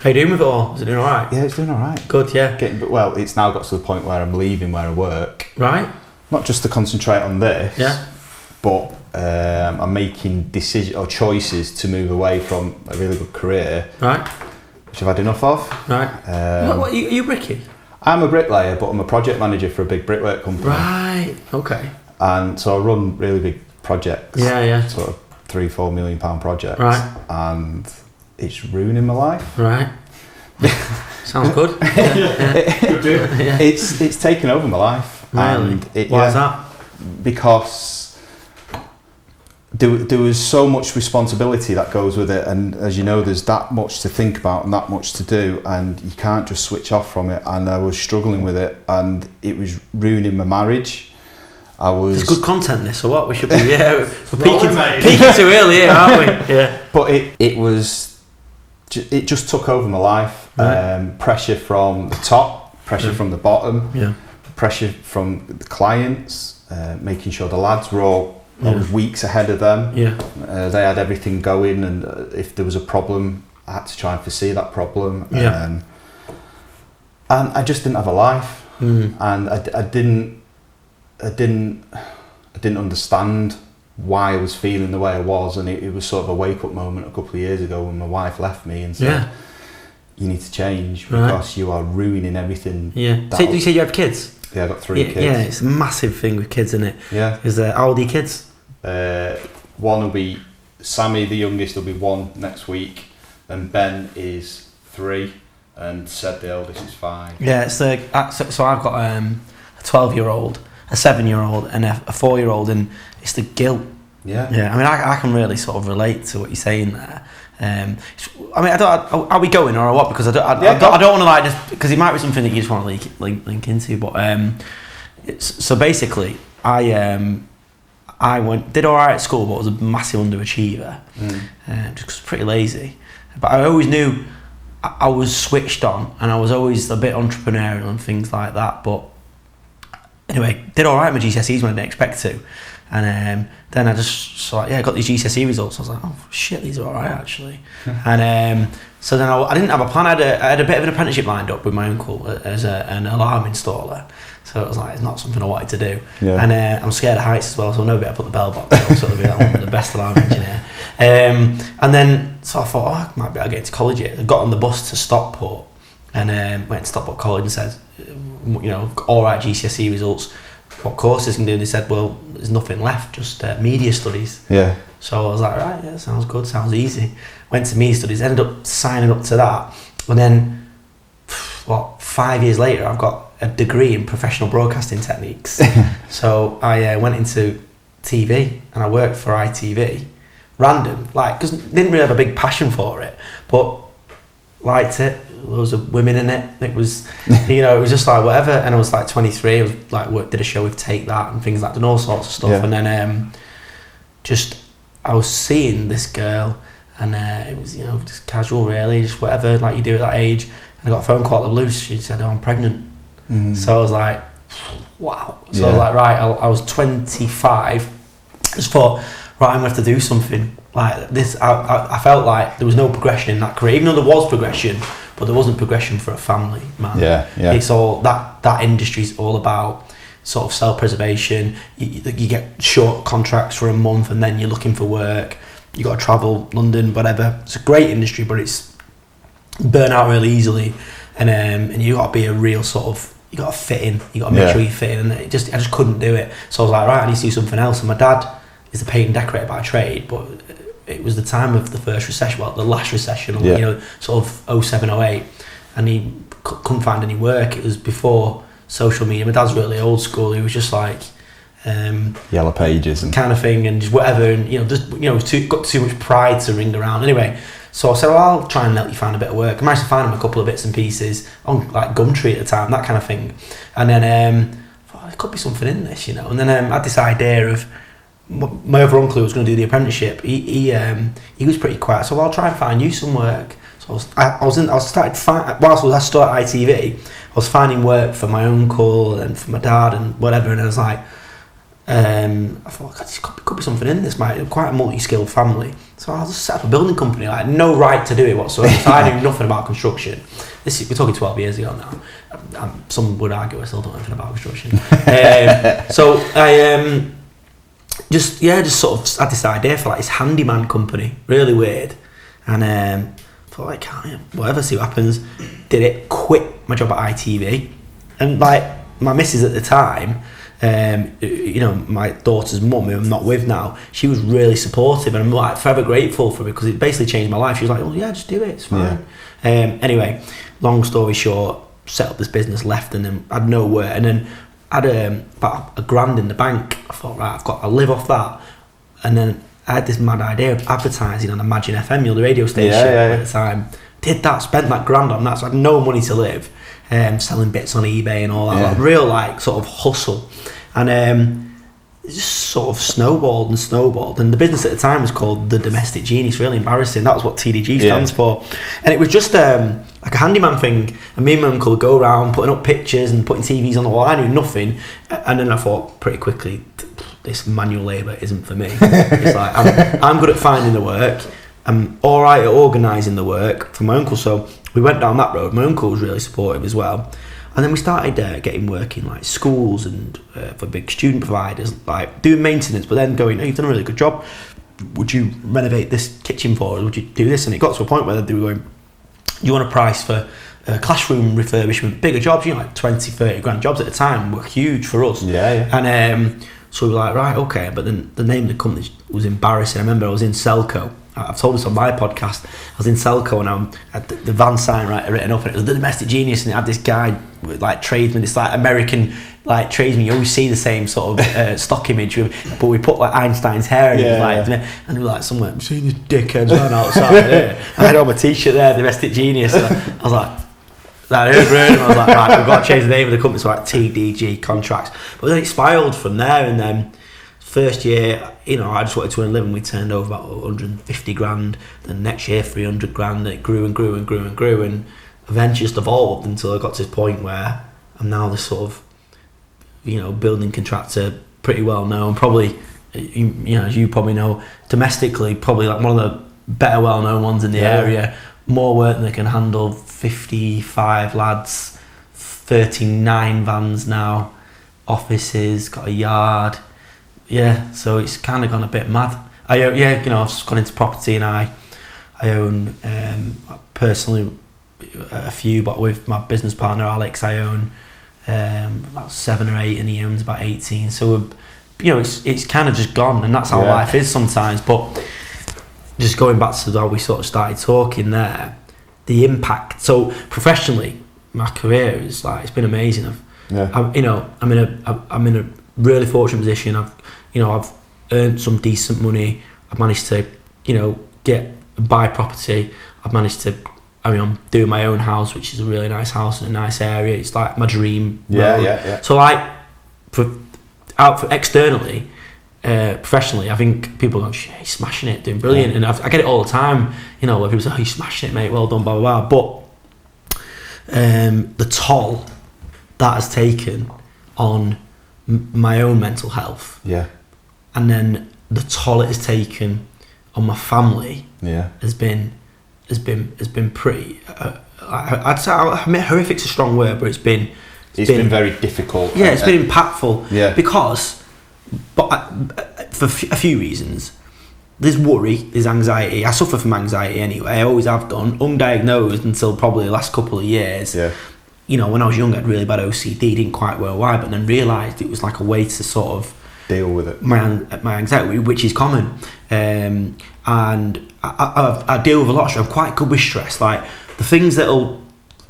How you doing with it all? Is it doing all right? Yeah, it's doing all right. Good, yeah. Well, it's now got to the point where I'm leaving where I work. Right. Not just to concentrate on this, yeah, but I'm making decisions or choices to move away from a really good career, right, which I've had enough of. Right. What are you bricky? I'm a bricklayer, but I'm a project manager for a big brickwork company. Right. Okay. And so I run really big projects. Yeah. Sort of £3-4 million projects. Right. And it's ruining my life. Right. Sounds good. Yeah. It's taken over my life. Really? And Why is that? Because there was so much responsibility that goes with it, and as you know, there's that much to think about and that much to do, and you can't just switch off from it. And I was struggling with it, and it was ruining my marriage. It's good content, this, or what? We should be, we're peaking too early here, aren't we? Yeah. But it just took over my life. Right. Pressure from the top, pressure from the bottom. Yeah. Pressure from the clients, making sure the lads were all I was weeks ahead of them. Yeah. They had everything going, and if there was a problem, I had to try and foresee that problem. Yeah. And I just didn't have a life, and I didn't understand why I was feeling the way I was, and it was sort of a wake up moment a couple of years ago when my wife left me and said, "You need to change because you are ruining everything." Yeah. So you say you have kids? Yeah, I've got 3 kids. Yeah, it's a massive thing with kids, isn't it? Yeah. How old are your kids? One will be, Sammy, the youngest, will be 1 next week, and Ben is 3, and Seb, the eldest, is 5. Yeah, so I've got a 12-year-old, a 7-year-old, and a 4-year-old, and it's the guilt. Yeah. Yeah, I mean, I can really sort of relate to what you're saying there. I mean, are we going or what? Because I don't want to like just because it might be something that you just want to link into. But so basically, I did all right at school, but was a massive underachiever. Just 'cause I was pretty lazy. But I always knew I was switched on, and I was always a bit entrepreneurial and things like that. But anyway, did all right with my GCSEs when I didn't expect to. And then I just I got these GCSE results. I was like, oh shit, these are all right actually. And so then I didn't have a plan. I had a bit of an apprenticeship lined up with my uncle as an alarm installer. So it was like, it's not something I wanted to do. Yeah. And I'm scared of heights as well, so I know better put the bell box on, so I'll be like the best alarm engineer. And then so I thought, I might be able to get into college here. I got on the bus to Stockport and went to Stockport College and said, all right GCSE results. What courses can do? And they said, well, there's nothing left, just media studies. Yeah. So I was like, right, yeah, sounds good, sounds easy. Went to media studies, ended up signing up to that, and then 5 years later, I've got a degree in professional broadcasting techniques. So I went into TV and I worked for ITV, random, because didn't really have a big passion for it, but liked it. Loads of women in it. It was, it was just like whatever. And I was like 23. I was like did a show with Take That and things like that, and all sorts of stuff. Yeah. And then I was seeing this girl, and it was just casual, really, just whatever like you do at that age. And I got a phone call out of the blue. She said, "Oh, I'm pregnant." So I was like, "Wow!" So I was like, "Right." I was 25. I just thought, right, I'm gonna have to do something like this. I felt like there was no progression in that career, even though there was progression. But there wasn't progression for a family man. Yeah. It's all that industry's all about sort of self-preservation. You get short contracts for a month, and then you're looking for work. You got to travel, London, whatever. It's a great industry, but it's burn out really easily, and you got to be a real sort of. You got to fit in. You got to make sure you fit in, and I just couldn't do it. So I was like, right, I need to do something else. And my dad is a paint and decorator by trade, but it was the time of the first recession, the last recession, sort of 07, 08, and he couldn't find any work. It was before social media. My dad's really old school. He was just like Yellow Pages and kind of thing, and just whatever, and got too much pride to ring around. Anyway, so I said, well, I'll try and help you find a bit of work. I managed to find him a couple of bits and pieces on like Gumtree at the time, that kind of thing, and then I thought, there could be something in this, And then I had this idea of. My other uncle who was going to do the apprenticeship, he was pretty quiet, so I'll try and find you some work. So whilst I was still at ITV, I was finding work for my uncle and for my dad and whatever, and I was like, I thought, God, this could be something in this, mate. Quite a multi-skilled family. So I'll just set up a building company. Like, no right to do it whatsoever. So I knew nothing about construction. We're talking 12 years ago now. Some would argue I still don't know anything about construction. So I just sort of had this idea for like this handyman company. Really weird. And thought, like, whatever, see what happens. Did it, quit my job at ITV. And like, my missus at the time, my daughter's mum, who I'm not with now, she was really supportive, and I'm like forever grateful for it because it basically changed my life. She was like, "Oh yeah, just do it, it's fine." Yeah. Anyway, long story short, set up this business, left, and then had no work, and then had about $1,000 in the bank. I thought, right, I'll live off that, and then I had this mad idea of advertising on Imagine FM, the radio station at the time. Did that, spent that $1,000 on that, so I had no money to live. Selling bits on eBay and all that, like, real like sort of hustle, and it just sort of snowballed, and the business at the time was called The Domestic Genius. Really embarrassing. That was what TDG stands for, and it was just like a handyman thing. And me and my uncle would go around putting up pictures and putting TVs on the wall. I knew nothing, and then I thought pretty quickly, this manual labour isn't for me. It's like I'm good at finding the work. I'm all right at organising the work for my uncle, so we went down that road. My uncle was really supportive as well, and then we started getting work in like schools and for big student providers, like doing maintenance. But then going, "Hey, you've done a really good job. Would you renovate this kitchen for us? Would you do this?" And it got to a point where they were going, "You want a price for classroom refurbishment, bigger jobs, like 20, 30 grand jobs at the time were huge for us." And so we were like, right, okay. But then the name of the company was embarrassing. I remember I was in Selco. I've told this on my podcast. I was in Selco and I had the van sign written up, and it was The Domestic Genius, and it had this guy with like tradesman, this like American like tradesman. You always see the same sort of stock image, but we put like Einstein's hair in it, and we were like, somewhere, "I'm seeing this dickhead's van outside there." I had on my t-shirt there, Domestic Genius. And I was like, I was like, right, we've got to change the name of the company to like TDG Contracts. But then it spiraled from there, and then first year, I just wanted to earn a living. We turned over about 150 grand. Then next year, 300 grand. And it grew and grew and grew and grew, and eventually just evolved until I got to this point where I'm now this sort of, building contractor, pretty well known. Probably, as you probably know, domestically, probably like one of the better well known ones in the area. More work than they can handle. 55 lads, 39 vans now, offices, got a yard. Yeah, so it's kind of gone a bit mad. I've just gone into property, and I own personally a few, but with my business partner Alex, I own about 7 or 8, and he owns about 18. So it's kind of just gone, and that's how life is sometimes. But just going back to how we sort of started talking there, the impact. So professionally, my career is like, it's been amazing. I'm in a really fortunate position. I've earned some decent money. I've managed to, buy property. I've managed to, I'm doing my own house, which is a really nice house in a nice area. It's like my dream. So like, externally, professionally, I think people go, "He's smashing it, doing brilliant," and I get it all the time. Where people say, "Oh, you're smashing it, mate. Well done, blah blah blah." But the toll that has taken on my own mental health, and then the toll it has taken on my family, has been pretty. I'd say, horrific's a strong word, but it's been very difficult. Yeah, it's been impactful. Yeah, because. But for a few reasons, there's worry, there's anxiety. I suffer from anxiety anyway. I always have done, undiagnosed until probably the last couple of years. When I was young, I had really bad OCD, didn't quite know why, but then realised it was like a way to sort of deal with it. My anxiety, which is common, and I deal with a lot of stress. I'm quite good with stress. Like the things that'll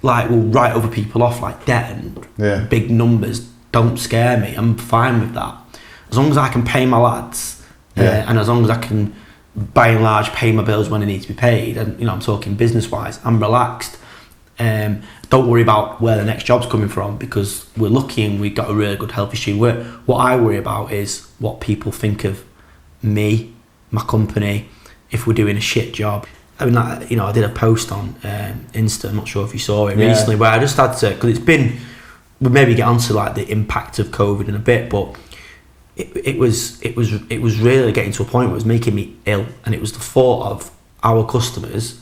will write other people off, like debt and big numbers, don't scare me. I'm fine with that. As long as I can pay my lads, and as long as I can, by and large, pay my bills when they need to be paid, and I'm talking business-wise, I'm relaxed. Don't worry about where the next job's coming from, because we're lucky and we've got a really good healthy stream. What I worry about is what people think of me, my company, if we're doing a shit job. I mean, I did a post on Insta, I'm not sure if you saw it recently, where I just had to, because we'll maybe get onto like the impact of COVID in a bit, but it was really getting to a point where it was making me ill, and it was the thought of our customers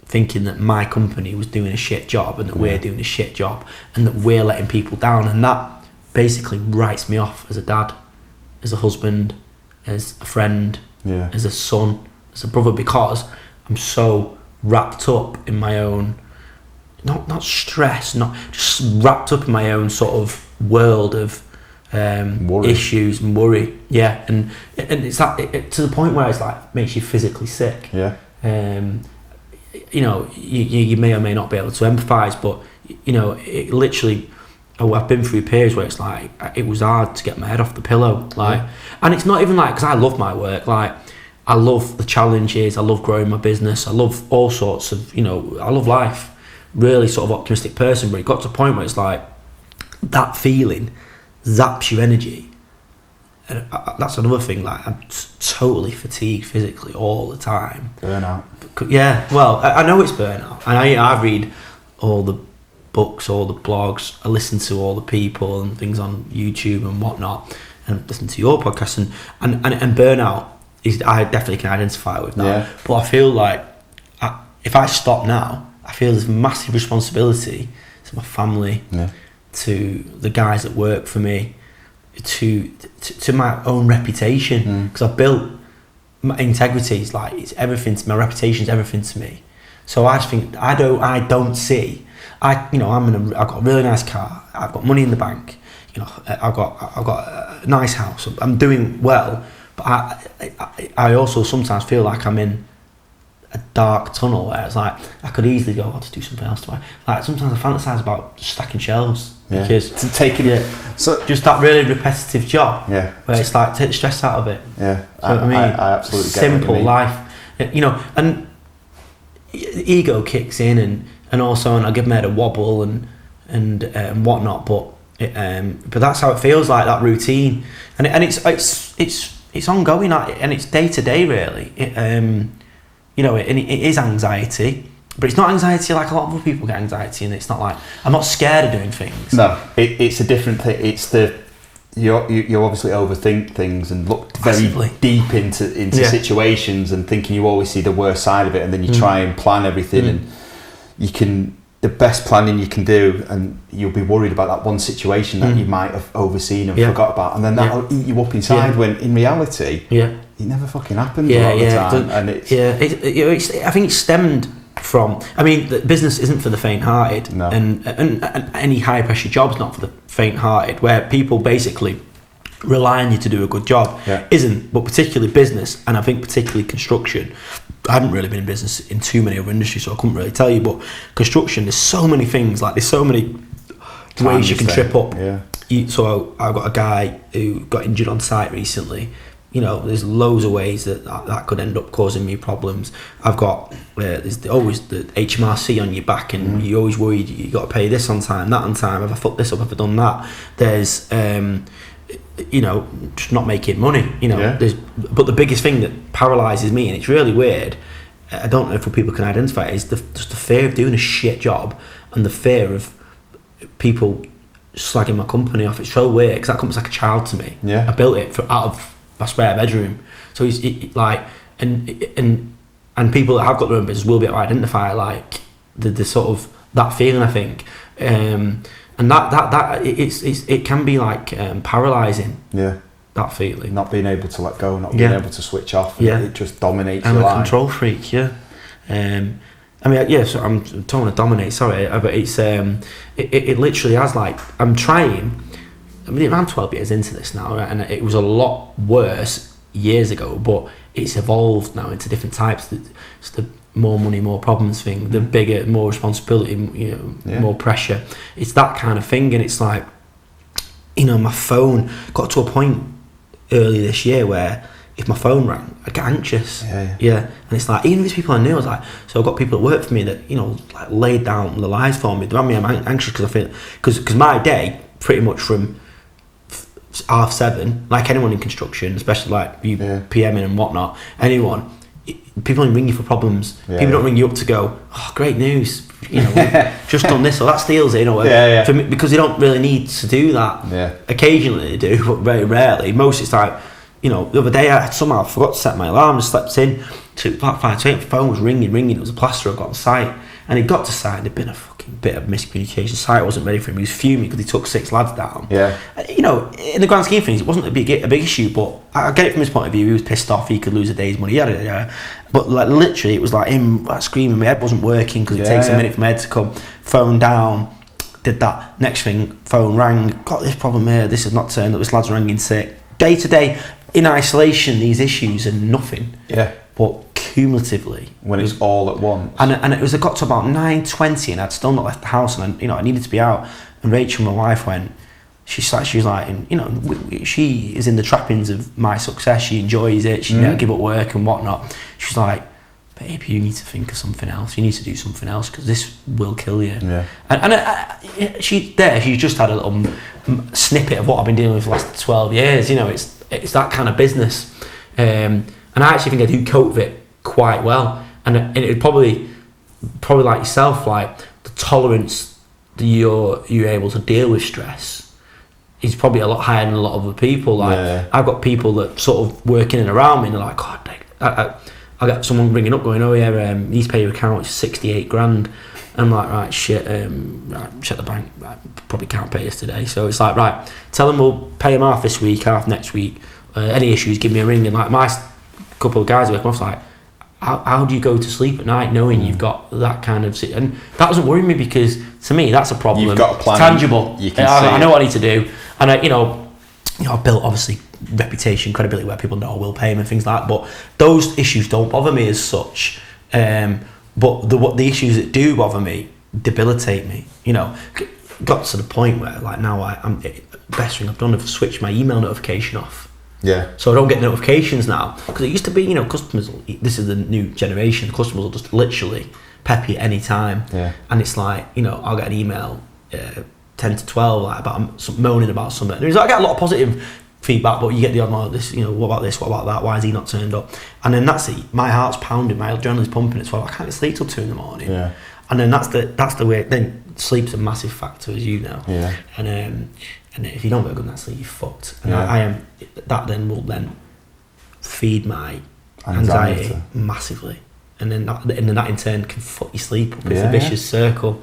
thinking that my company was doing a shit job and that we're doing a shit job and that we're letting people down, and that basically writes me off as a dad, as a husband, as a friend, as a son, as a brother, because I'm so wrapped up in my own, not stress, not just wrapped up in my own sort of world of issues and worry, and it's that to the point where it's like makes you physically sick. You know, you may or may not be able to empathise, but you know, it literally, I've been through periods where it's like it was hard to get my head off the pillow, like, and it's not even like, because I love my work, like I love the challenges, I love growing my business, I love all sorts of, you know, I love life, really sort of optimistic person, but it got to a point where it's like that feeling zaps your energy, and that's another thing, like I'm totally fatigued physically all the time. Burnout. Well, I know it's burnout, and I read all the books, all the blogs, I listen to all the people and things on YouTube and whatnot, and listen to your podcast, and burnout is, I definitely can identify with now, but I feel like if I stop now, I feel there's massive responsibility to my family, to the guys that work for me, to my own reputation, because I've built my integrity. Is like, it's everything to my reputation, is everything to me. So I just think I don't see, I've got a really nice car, I've got money in the bank, you know, I've got a nice house, I'm doing well, but I also sometimes feel like I'm in a dark tunnel where it's like I could easily go, I'll just do something else tomorrow. Like sometimes I fantasize about stacking shelves, because taking it, so just that really repetitive job, where it's like take the stress out of it. I absolutely get simple what you mean. life, you know, and ego kicks in, and also, and I give my head a wobble and whatnot, but that's how it feels, like that routine, and it's ongoing, and it's day to day really. You know, it is anxiety, but it's not anxiety like a lot of other people get anxiety, and it's not like I'm not scared of doing things. No, it's a different thing. It's you obviously overthink things and look very deep into situations, and thinking you always see the worst side of it, and then you try and plan everything, and the best planning you can do, and you'll be worried about that one situation that you might have overseen and forgot about, and then that'll eat you up inside, when in reality it never fucking happens a lot of the time. And it's I think it stemmed from, I mean, the business isn't for the faint-hearted, and any high pressure job's not for the faint-hearted, where people basically rely on you to do a good job, isn't, but particularly business, and I think particularly construction. I haven't really been in business in too many other industries, so I couldn't really tell you, but construction, there's so many things, like there's so many ways you can trip up. So I've got a guy who got injured on site recently. You know, there's loads of ways that could end up causing me problems. I've got there's always the HMRC on your back, and you're always worried you got to pay this on time, that on time. Have I fucked this up? Have I done that? There's you know, just not making money. You know, but the biggest thing that paralyzes me, and it's really weird, I don't know if people can identify it, is just the fear of doing a shit job, and the fear of people slagging my company off. It's so weird, because that company's like a child to me. I built it out of my spare bedroom, so it's like, and people that have got their own business will be able to identify like the sort of that feeling, I think, and that it can be like paralyzing. That feeling, not being able to let go, not being able to switch off, and it just dominates your life. I'm a control freak. I mean, so I'm don't want to dominate. Sorry, but it's it literally has, like, I'm trying. I mean, I'm 12 years into this now, right? And it was a lot worse years ago, but it's evolved now into different types. It's the more money, more problems thing, the bigger, more responsibility, you know, more pressure. It's that kind of thing, and it's like, you know, my phone got to a point early this year where if my phone rang, I'd get anxious. And it's like, even these people I knew, I was like, so I've got people that work for me that, you know, like laid down their lives for me. I'm anxious because I feel, because my day pretty much from 7:30, like anyone in construction, especially like you PMing and whatnot, anyone, people don't ring you for problems. People don't ring you up to go, oh, great news, you know, just done this, or that steals it, you know. For me, because they don't really need to do that. Occasionally they do, but very rarely. Most it's like, you know, the other day I somehow forgot to set my alarm, just slept in to about 5 to 8, the phone was ringing, it was a plasterer got on site, and he got to site and there'd been a fucking bit of miscommunication. Site wasn't ready for him, he was fuming because he took 6 lads down. You know, in the grand scheme of things, it wasn't a big issue, but I get it from his point of view. He was pissed off, he could lose a day's money, but like literally it was like him like, screaming, my head wasn't working because it takes a minute for my head to come. Phone down, did that, next thing, phone rang, got this problem here, this has not turned up, this lad's ringing sick. Day to day, in isolation, these issues are nothing. But cumulatively, when it's all at once, and it got to about 9:20, and I'd still not left the house, and I needed to be out. And Rachel, my wife, went. She was like, you know, she is in the trappings of my success. She enjoys it. She never give up work and whatnot. She's like, babe, you need to think of something else. You need to do something else because this will kill you. And she just had a little snippet of what I've been dealing with for the last 12 years. You know, it's that kind of business. And I actually think I do cope with it quite well. And it would probably like yourself, like the tolerance that you're able to deal with stress is probably a lot higher than a lot of other people. Like I've got people that sort of work in and around me, and they're like, God, I got someone ringing up going, oh yeah, you need to pay your account, it's 68 grand. And I'm like, right, shit, check the bank, probably can't pay us today. So it's like, right, tell them we'll pay them half this week, half next week. Any issues, give me a ring. And like my couple of guys who work off, like, how do you go to sleep at night knowing you've got that kind of... And that doesn't worry me because, to me, that's a problem. You've got a plan. It's tangible. You can see I know what I need to do. And, I've built, obviously, reputation, credibility where people know I will pay them and things like that. But those issues don't bother me as such. But the issues that do bother me debilitate me. You know, got to the point where, like, now I'm best thing I've done is switch my email notification off. So I don't get notifications now, because it used to be, customers, this is the new generation, customers will just literally pep you at any time. And it's like, I'll get an email 10 to 12 like about moaning about something. I get a lot of positive feedback, but you get the odd one, this, what about this, what about that, why is he not turned up? And then that's it, my heart's pounding, my adrenaline's pumping at 12, I can't sleep till 2 in the morning. And then that's the way, then sleep's a massive factor, as you know. And if you don't get a good night's sleep, you're fucked. And I am, that then will then feed my anxiety massively. And then that in turn can fuck your sleep up. It's a vicious circle.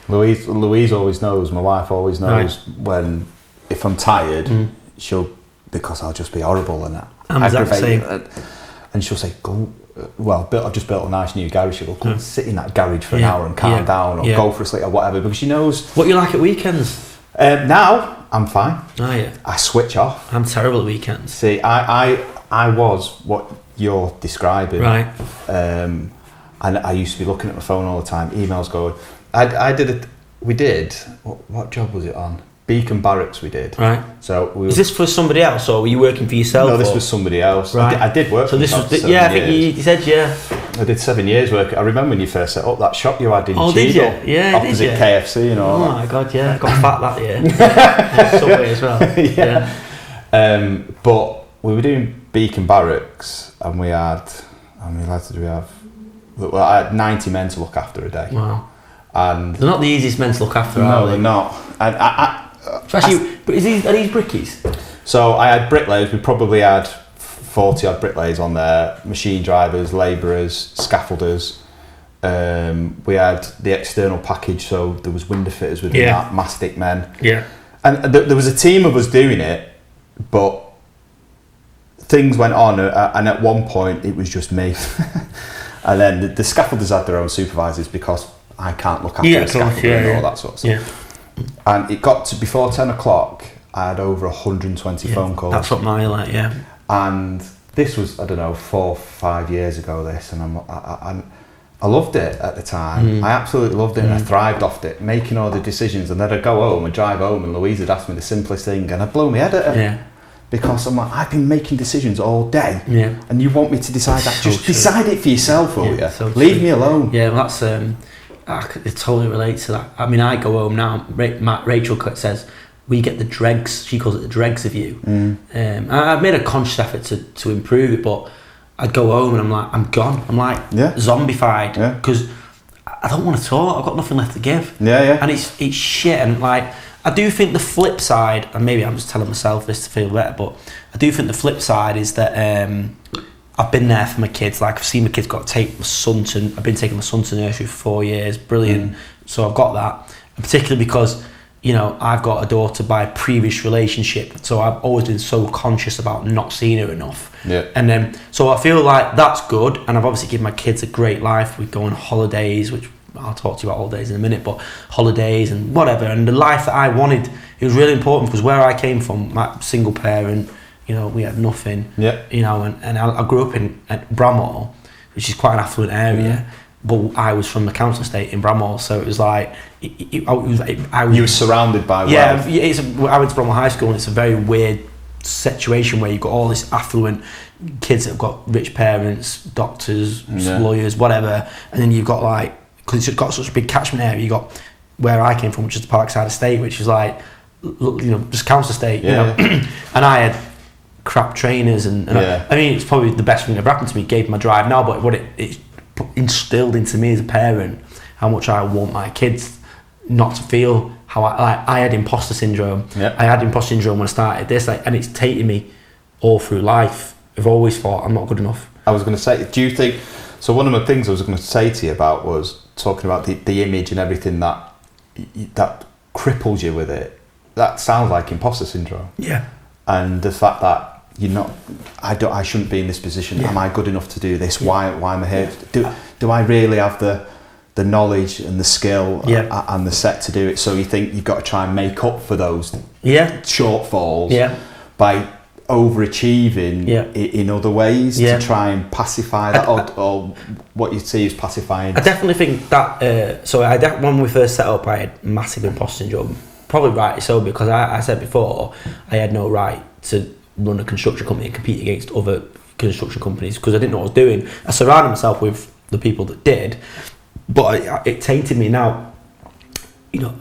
Louise always knows, my wife always knows when, if I'm tired, because I'll just be horrible and aggravated. And she'll say, go, I've just built a nice new garage. She'll go and sit in that garage for an hour and calm down, or go for a sleep or whatever, because she knows. What you like at weekends? Now I'm fine. I switch off. I'm terrible at weekends. See, I was what you're describing, and I used to be looking at my phone all the time, emails going. We did. What job was it on? Beacon Barracks. We did. So is this for somebody else, or were you working for yourself? No, this was somebody else. I did work. So this was I think you said I did 7 years work. I remember when you first set up that shop you had in Cheadle, did you? Yeah, opposite did you? KFC and all. Oh my god, I got fat that year. Subway as well. But we were doing Beacon Barracks, and we had, how many lads did we have? Well, I had 90 men to look after a day. Wow. And they're not the easiest men to look after, are they? No, they're not. And but are these brickies? So I had bricklayers. We probably had 40 odd bricklayers on there, machine drivers, labourers, scaffolders. We had the external package, so there was window fitters within that, mastic men. And there was a team of us doing it, but things went on, and at one point it was just me. And then the scaffolders had their own supervisors because I can't look after the scaffolder and all that sort of stuff. And it got to before 10 o'clock, I had over 120 phone calls. That's what my like, And this was, I don't know, 4 or 5 years ago, this, and I loved it at the time. I absolutely loved it, and I thrived off it, making all the decisions. And then I'd go home and drive home, and Louise would ask me the simplest thing, and I'd blow my head at her. Because I'm like, I've been making decisions all day, and you want me to decide that? Just decide it for yourself, will you? So leave me alone. Yeah, well, that's I could totally relate to that. I mean, I go home now. Rachel says we get the dregs. She calls it the dregs of you. I've made a conscious effort to improve it, but I'd go home and I'm like, I'm gone. I'm like zombified because I don't want to talk. I've got nothing left to give. And it's shit. And like, I do think the flip side, and maybe I'm just telling myself this to feel better, but I do think the flip side is that I've been there for my kids. Like, I've seen my kids I've been taking my son to nursery for 4 years. Brilliant. So I've got that. And particularly because, you know, I've got a daughter by a previous relationship, so I've always been so conscious about not seeing her enough. And then, so I feel like that's good, and I've obviously given my kids a great life. We go on holidays, which I'll talk to you about holidays in a minute, but holidays and whatever, and the life that I wanted, it was really important because where I came from, my single parent, you know, we had nothing, you know, and I grew up at Bramhall, which is quite an affluent area. But I was from the council estate in Bramhall, so it was like you were surrounded by wealth. I went to Bramhall High School, and it's a very weird situation where you've got all this affluent kids that have got rich parents, doctors, lawyers, whatever, and then you've got like, because it's got such a big catchment area, you got where I came from, which is the Parkside Estate, which is like, you know, just council estate, you know, and I had crap trainers, and I mean, it's probably the best thing that ever happened to me. It gave my drive now, but what it instilled into me as a parent how much I want my kids not to feel how I had imposter syndrome. I had imposter syndrome when I started this, like, and it's taken me all through life. I've always thought I'm not good enough. I was going to say, do you think, so one of the things I was going to say to you about was talking about the image and everything that cripples you with it. That sounds like imposter syndrome. And the fact that you're not, I shouldn't be in this position. Am I good enough to do this? Why am I here? Do I really have the knowledge and the skill and the set to do it? So you think you've got to try and make up for those shortfalls by overachieving in other ways to try and pacify that, or what you see is pacifying. I definitely think that. So when we first set up, I had massive imposter syndrome. Probably rightly so, because I said before I had no right to run a construction company and compete against other construction companies because I didn't know what I was doing. I surrounded myself with the people that did, but it tainted me. Now, you know,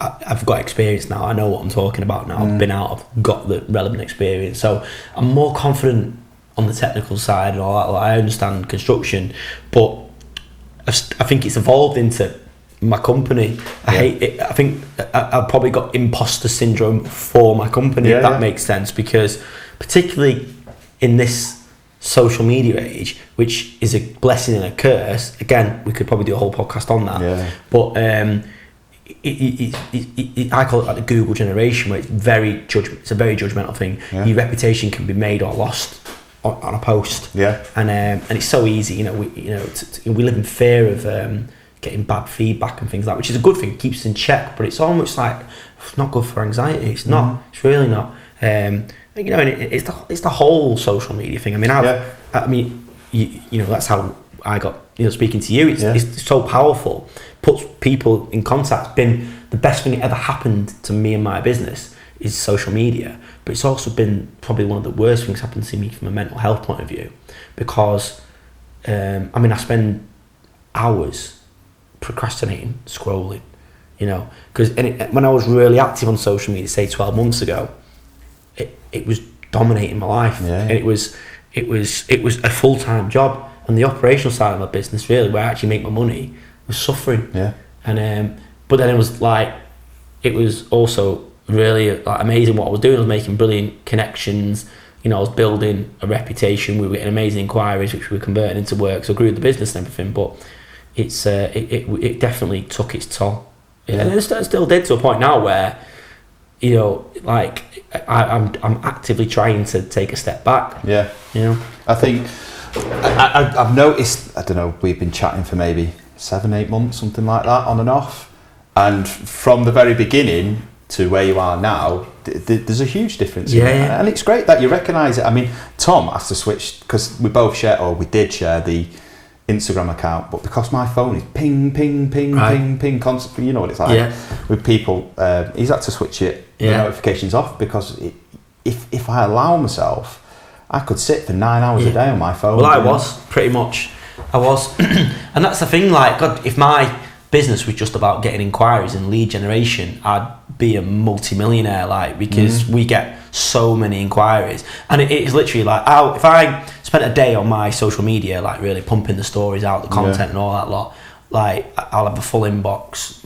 I've got experience now. I know what I'm talking about now. I've been out, I've got the relevant experience, so I'm more confident on the technical side and all that. Like, I understand construction, but I think it's evolved into my company. I hate it. I think I've probably got imposter syndrome for my company, if that makes sense, because particularly in this social media age, which is a blessing and a curse, again, we could probably do a whole podcast on that, but I call it like the Google generation, where it's a very judgmental thing. Your reputation can be made or lost on a post, and it's so easy, you know, we live in fear of getting bad feedback and things like that, which is a good thing, it keeps us in check, but it's almost like it's not good for anxiety. It's not. It's really not. You know, and it's the whole social media thing. I mean, I mean, you know, that's how I got, you know, speaking to you. It's so powerful. Puts people in contact. It's been the best thing that ever happened to me and my business is social media. But it's also been probably one of the worst things happened to me from a mental health point of view, because I mean, I spend hours procrastinating, scrolling, you know, because when I was really active on social media, say 12 months ago, it was dominating my life, and it was a full-time job, and the operational side of my business, really, where I actually make my money, was suffering. And but then it was also really like amazing what I was doing. I was making brilliant connections, you know, I was building a reputation, we were getting amazing inquiries which we were converting into work, so I grew the business and everything, but it definitely took its toll, and it still did, to a point now where, you know, like I'm actively trying to take a step back. You know, I think I've noticed, I don't know, we've been chatting for maybe 7-8 months, something like that, on and off, and from the very beginning to where you are now, there's a huge difference. And it's great that you recognise it. I mean, Tom has to switch, because we did share the Instagram account, but because my phone is ping constantly, you know what it's like with people, he's had to switch the notifications off, because if I allow myself, I could sit for 9 hours a day on my phone. Well, I was and that's the thing, like, God, if my business was just about getting inquiries and lead generation, I'd be a multi-millionaire, like, because we get so many inquiries, and it is literally like, if I spent a day on my social media, like really pumping the stories out, the content and all that lot. Like I'll have a full inbox.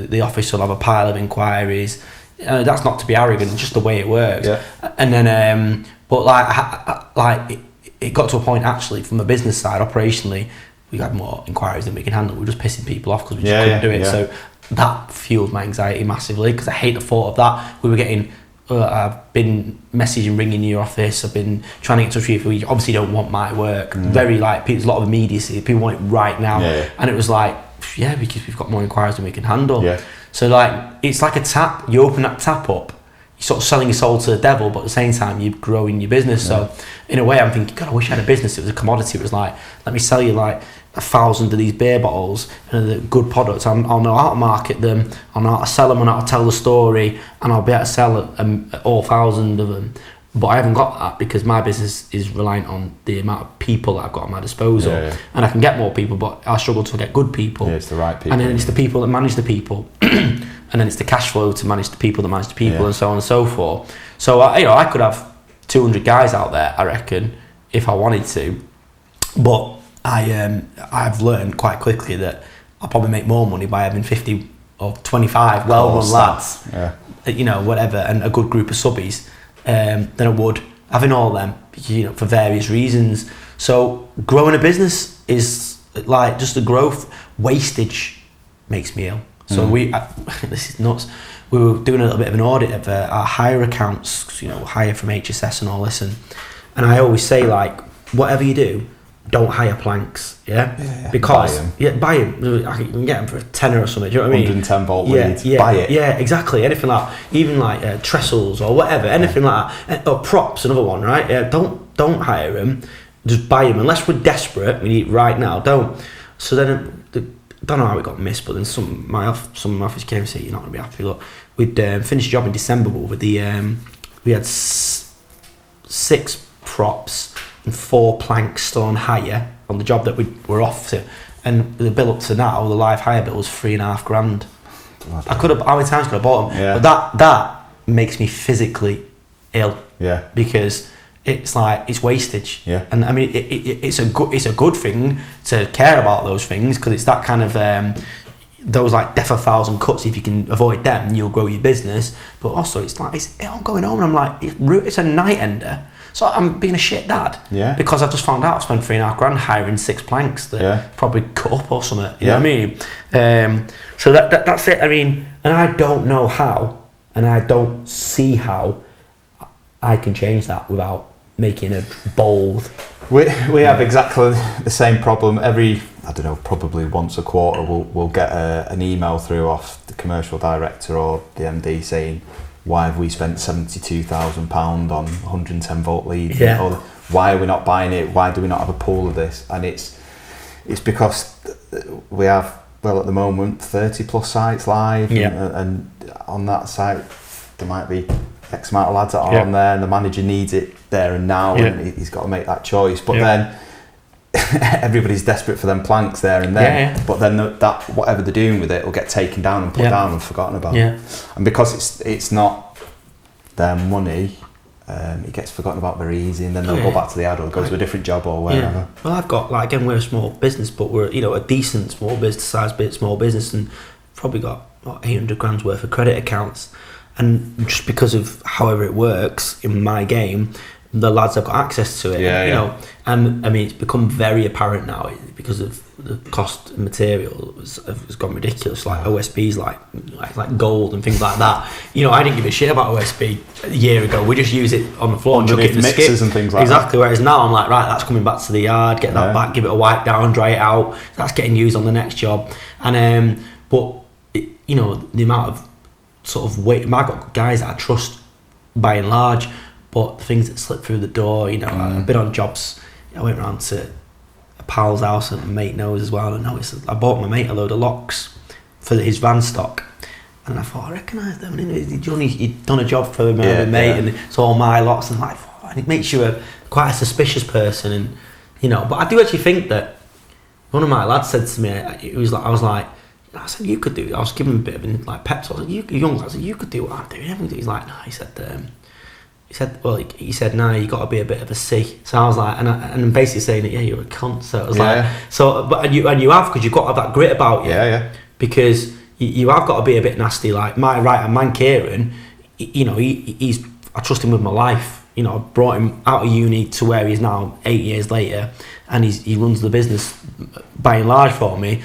The office will have a pile of inquiries. That's not to be arrogant, just the way it works. Yeah. And then, but like it got to a point actually from the business side, operationally, we had more inquiries than we can handle. We were just pissing people off because we just couldn't do it. Yeah. So that fueled my anxiety massively because I hate the thought of that. We were getting, I've been messaging, ringing your office. I've been trying to get in touch with you. You obviously don't want my work. Very like, there's a lot of immediacy. People want it right now. And it was like, because we've got more inquiries than we can handle. So like, it's like a tap. You open that tap up, you're sort of selling your soul to the devil, but at the same time you're growing your business. So in a way I'm thinking, God, I wish I had a business. It was a commodity. It was like, let me sell you like 1,000 of these beer bottles and the good products. I'll know how to market them, I'll know how to sell them, and how to tell the story, and I'll be able to sell all 1,000 of them. But I haven't got that because my business is reliant on the amount of people that I've got at my disposal. And I can get more people, but I struggle to get good people. It's the right people. And then it's the people that manage the people. And then it's the cash flow to manage the people that manage the people, and so on and so forth. So I could have 200 guys out there, I reckon, if I wanted to. But I've learned quite quickly that I'll probably make more money by having 50 or 25 well-run lads, whatever, and a good group of subbies, than I would having all them, for various reasons. So growing a business is like just the growth. Wastage makes me ill. So this is nuts. We were doing a little bit of an audit of our hire accounts, hire from HSS and all this, and I always say, like, whatever you do, don't hire planks, because buy them. I can get them for a tenner or something. Do you know what I mean? 110 volt leads. Buy it. Yeah, exactly. Anything like that. Even like trestles or whatever. Anything like that. Or props, another one, right? Don't hire them. Just buy them unless we're desperate. We need it right now. Don't. So then, don't know how it got missed, but then some of my office came and said, "You're not gonna be happy." Look, we'd finished a job in December with the we had 6 props and 4 planks still on hire on the job that we were off to, and the bill up to now, the live hire bill was $3,500. I could have, how many times could I bought them? But that makes me physically ill. Because it's like, it's wastage. And I mean, it's a good thing to care about those things, because it's that kind of those like death 1,000 cuts. If you can avoid them, you'll grow your business. But also, it's like, I'm going home and I'm like, it's a night ender. So I'm being a shit dad, because I've just found out I've spent $3,500 hiring 6 planks that probably cut up or something. You know what I mean? So that's it. I mean, and I don't know how, and I don't see how I can change that without making a bold. We have exactly the same problem. Probably once a quarter, we'll get an email through off the commercial director or the MD saying, why have we spent £72,000 on 110 volt leads? Or why are we not buying it? Why do we not have a pool of this? And it's because we have, at the moment, 30 plus sites live, and on that site there might be X amount of lads that are on there, and the manager needs it there and now, and he's got to make that choice. But then everybody's desperate for them planks there and then, but then that whatever they're doing with it will get taken down and put down and forgotten about. And because it's not their money, it gets forgotten about very easy, and then they'll go back to the ad or go to a different job or wherever. Well, I've got, like, again, we're a small business, but we're a decent small business, and probably got 800 grand's worth of credit accounts. And just because of however it works in my game, the lads have got access to it, and I mean, it's become very apparent now because of the cost of material has gone ridiculous. Like OSB's like gold and things like that. I didn't give a shit about OSB a year ago. We just use it on the floor and chuck it in the skip. And things like exactly. Whereas now I'm like, right, that's coming back to the yard. Get that back, give it a wipe down, dry it out. That's getting used on the next job. And but the amount of sort of weight. I've got guys that I trust by and large. But the things that slip through the door, I've been on jobs. I went round to a pal's house, and a mate knows as well. And I bought my mate a load of locks for his van stock, and I thought, I recognise them. He'd done a job for my mate, and it's all my locks. And and it makes you quite a suspicious person, and But I do actually think that one of my lads said to me, I said, you could do it. I was giving him a bit of pep talk. I said, you young lad, you could do what I'm doing. He's like, no. He said. he said, nah, you got to be a bit of a C. So I was like, and I'm basically saying that, yeah, you're a cunt. So it was like, and you have, because you've got to have that grit about you. Yeah. Because you have got to be a bit nasty. Like my right-hand man, Kieran, he's, I trust him with my life. I brought him out of uni to where he is now 8 years later, and he runs the business by and large for me.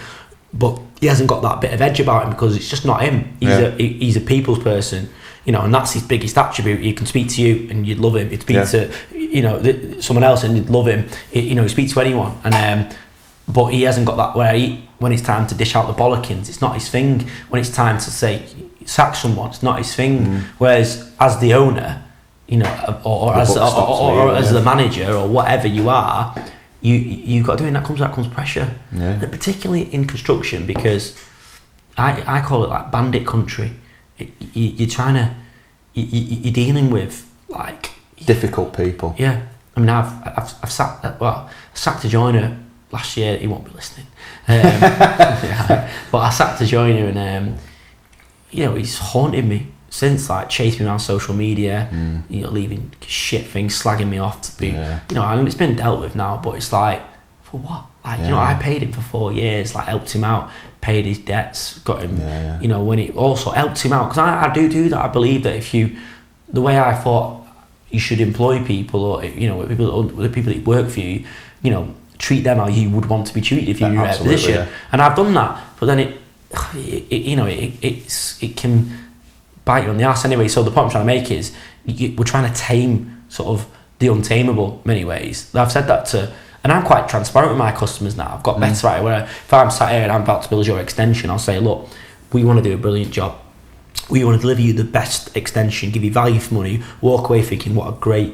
But he hasn't got that bit of edge about him because it's just not him. He's a people's person. And that's his biggest attribute. He can speak to you and you'd love him. He'd speak to, someone else and you'd love him. He speaks to anyone. And but he hasn't got that where when it's time to dish out the bollockings, it's not his thing. When it's time to say sack someone, it's not his thing. Whereas as the owner, or as the manager or whatever you are, you've got to do it. And that comes pressure. Yeah. Particularly in construction, because I call it like bandit country. You're dealing with like difficult people. Yeah, I mean, I've sacked a joiner last year. He won't be listening, but I sacked a joiner, and he's haunted me since. Like chasing me around social media, leaving shit things, slagging me off to be, I mean, it's been dealt with now, but it's like, for what? Like, I paid him for 4 years, like helped him out, paid his debts, got him, when it also helped him out. Because I do that. I believe that the way I thought you should employ people, or, the people that work for you, treat them how you would want to be treated if you're in your position. Yeah. And I've done that, but then it can bite you on the ass anyway. So the point I'm trying to make is we're trying to tame sort of the untamable many ways. I've said that and I'm quite transparent with my customers now. I've got better at it, where if I'm sat here and I'm about to build your extension, I'll say, look, we want to do a brilliant job. We want to deliver you the best extension, give you value for money, walk away thinking what a great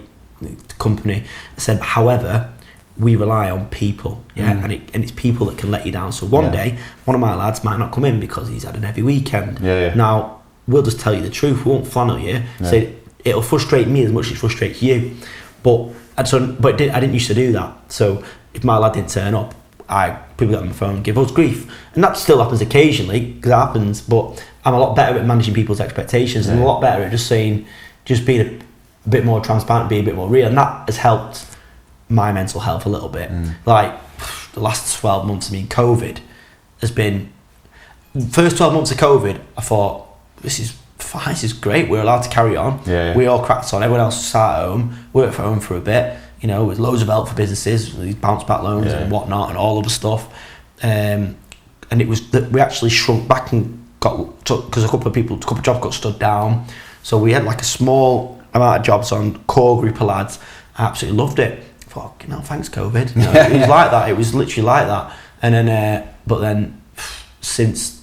company. I said, however, we rely on people, and it's people that can let you down. So one day, one of my lads might not come in because he's had an heavy weekend. Now, we'll just tell you the truth. We won't flannel you. So it'll frustrate me as much as it frustrates you. But I didn't used to do that. So if my lad didn't turn up, people get on the phone, give us grief, and that still happens occasionally, because it happens. But I'm a lot better at managing people's expectations, and a lot better at just being a bit more transparent, being a bit more real, and that has helped my mental health a little bit. Like the last 12 months, COVID has been. First 12 months of COVID, I thought, this is fine, this is great, we're allowed to carry on. We all cracked on, everyone else sat at home, worked from home for a bit, with loads of help for businesses, these bounce back loans and whatnot, and all of the stuff. And it was that we actually shrunk back and because a couple of jobs got stood down. So we had like a small amount of jobs on, core group of lads. I absolutely loved it. I thought, thanks COVID. It was like that, it was literally like that. And then, but then since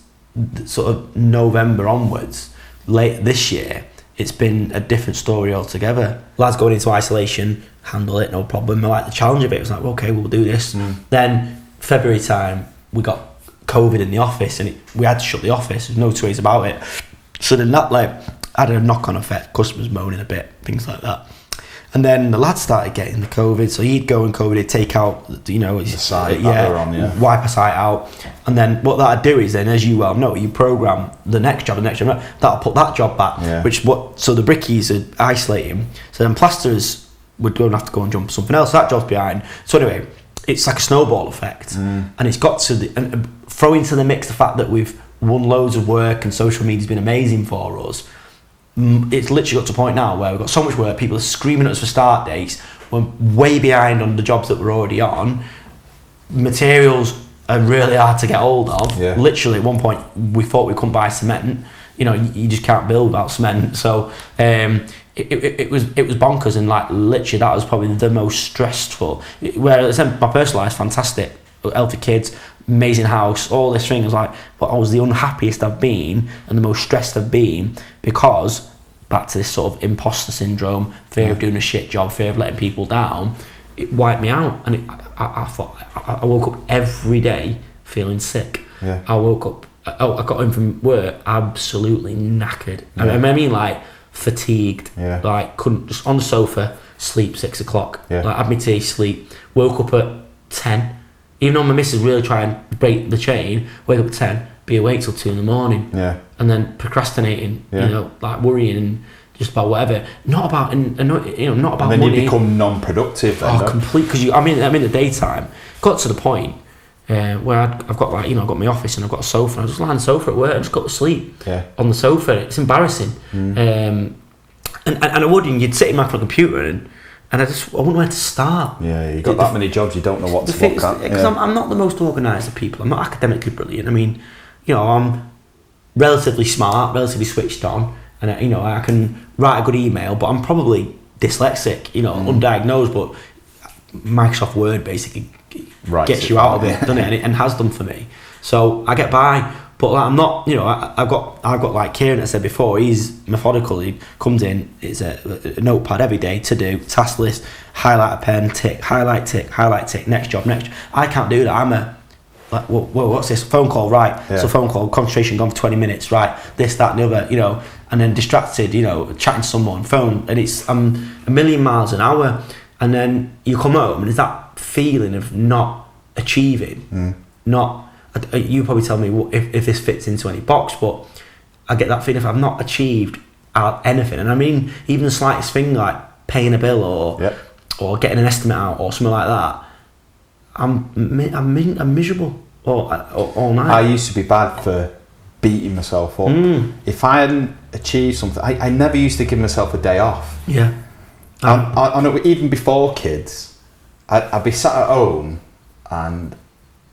sort of November onwards, late this year, it's been a different story altogether. Lads going into isolation, handle it, no problem. I like the challenge of it. It was like, okay, we'll do this. Then February time, we got COVID in the office, and we had to shut the office. There's no two ways about it. So then that had a knock-on effect. Customers moaning a bit, things like that. And then the lads started getting the COVID, so he'd go and COVID, he'd take out, the site, wipe a site out, and then what that'd do is then, as you well know, you program the next job, that'll put that job back. So the brickies are isolating, so then plasterers would go and have to go and jump something else. That job's behind. So anyway, it's like a snowball effect, and it's got to and throw into the mix the fact that we've won loads of work and social media's been amazing for us. It's literally got to a point now where we've got so much work, people are screaming at us for start dates, we're way behind on the jobs that we're already on, materials are really hard to get hold of. Literally at one point we thought we couldn't buy cement, you just can't build without cement. So it was bonkers, and like literally that was probably the most stressful, whereas my personal life is fantastic, healthy kids, amazing house, all this thing. But I was the unhappiest I've been and the most stressed I've been, because back to this sort of imposter syndrome, fear of doing a shit job, fear of letting people down, it wiped me out. And I thought, I woke up every day feeling sick. I woke up, I got home from work absolutely knackered. I mean, like fatigued, like couldn't, just on the sofa, sleep 6 o'clock, like had my tea, sleep, woke up at 10. Even though my missus really try and break the chain, wake up at 10, be awake till 2 a.m. And then procrastinating, like worrying and just about whatever, not about not about and then money. You become non-productive. Then, complete, because I'm in the daytime. Got to the point where I've got I've got my office and I've got a sofa. And I just lie on the sofa at work. I just go to sleep on the sofa. It's embarrassing. And I would, and you'd sit in my computer and I wouldn't know where to start. Yeah, you've got that many jobs, you don't know what to look at. Because I'm not the most organised of people. I'm not academically brilliant. I mean, I'm relatively smart, relatively switched on, and I can write a good email, but I'm probably dyslexic, undiagnosed, but Microsoft Word basically gets you out of it, doesn't it? And has done for me. So I get by. But I'm not, I've got like Kieran, I said before, he's methodical. He comes in, it's a notepad every day to do, task list, highlight a pen, tick, highlight, tick, next job. I can't do that. I'm whoa, what's this? Phone call, right. So phone call, concentration gone for 20 minutes, right. This, that, and the other, and then distracted, chatting to someone, phone, and I'm a million miles an hour. And then you come home and there's that feeling of not achieving, you probably tell me if this fits into any box, but I get that feeling if I've not achieved anything, and I mean even the slightest thing like paying a bill or getting an estimate out or something like that, I'm miserable all night. I used to be bad for beating myself up. If I hadn't achieved something, I never used to give myself a day off. I know, even before kids, I'd be sat at home and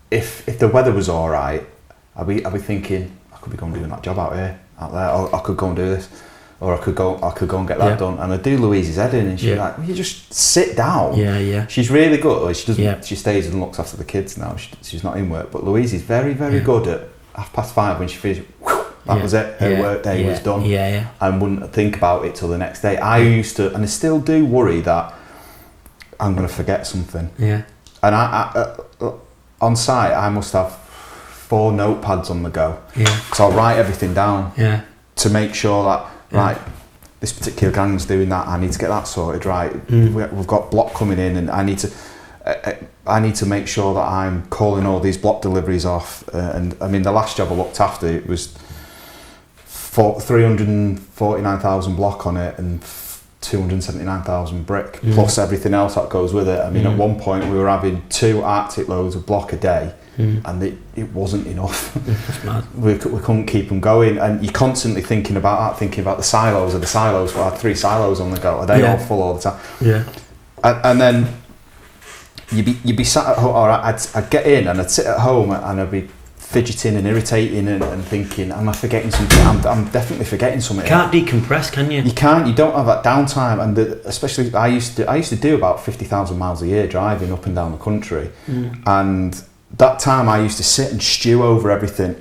if the weather was all right, I'd be thinking I could be going doing that job out there, or I could go and do this, or I could go and get that done. And I do Louise's head in, and she's like, "Will you just sit down?" She's really good. She doesn't. She stays and looks after the kids now. She's not in work, but Louise is very, very good at 5:30 when she finished. That was it. Her work day was done. And wouldn't think about it till the next day. I used to, and I still do worry that I'm going to forget something. And I on site, I must have 4 notepads on the go. So I'll write everything down to make sure that, right, this particular gang's doing that, I need to get that sorted, right. We've got block coming in and I need to make sure that I'm calling all these block deliveries off. And I mean, the last job I looked after, it was 349,000 block on it and 279,000 brick, plus everything else that goes with it. I mean, at one point we were having 2 Arctic loads of block a day, and it wasn't enough. That's mad. We couldn't keep them going, and you're constantly thinking about the silos. Are the silos? Well, I had 3 silos on the go. Are they all full all the time? And then you'd be sat at home, or I'd get in and I'd sit at home and I'd be fidgeting and irritating and thinking, am I forgetting something? I'm definitely forgetting something. You can't decompress, can you? You can't. You don't have that downtime. And especially, I used to do about 50,000 miles a year driving up and down the country, and that time I used to sit and stew over everything,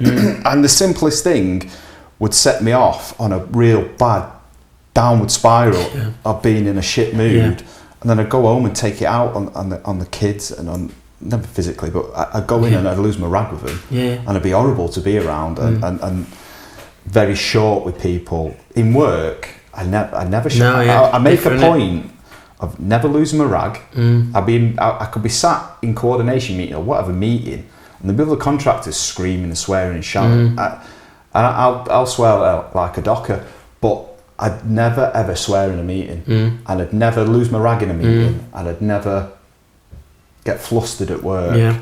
and the simplest thing would set me off on a real bad downward spiral of being in a shit mood, and then I'd go home and take it out on the kids and on. Never physically, but I'd go in and I'd lose my rag with them, and it'd be horrible to be around, and very short with people. In work, I never I make a point of never losing my rag. I could be sat in coordination meeting or whatever meeting, and there'd be other contractors screaming and swearing and shouting. I'll swear like a docker, but I'd never ever swear in a meeting, and I'd never lose my rag in a meeting, and I'd never get flustered at work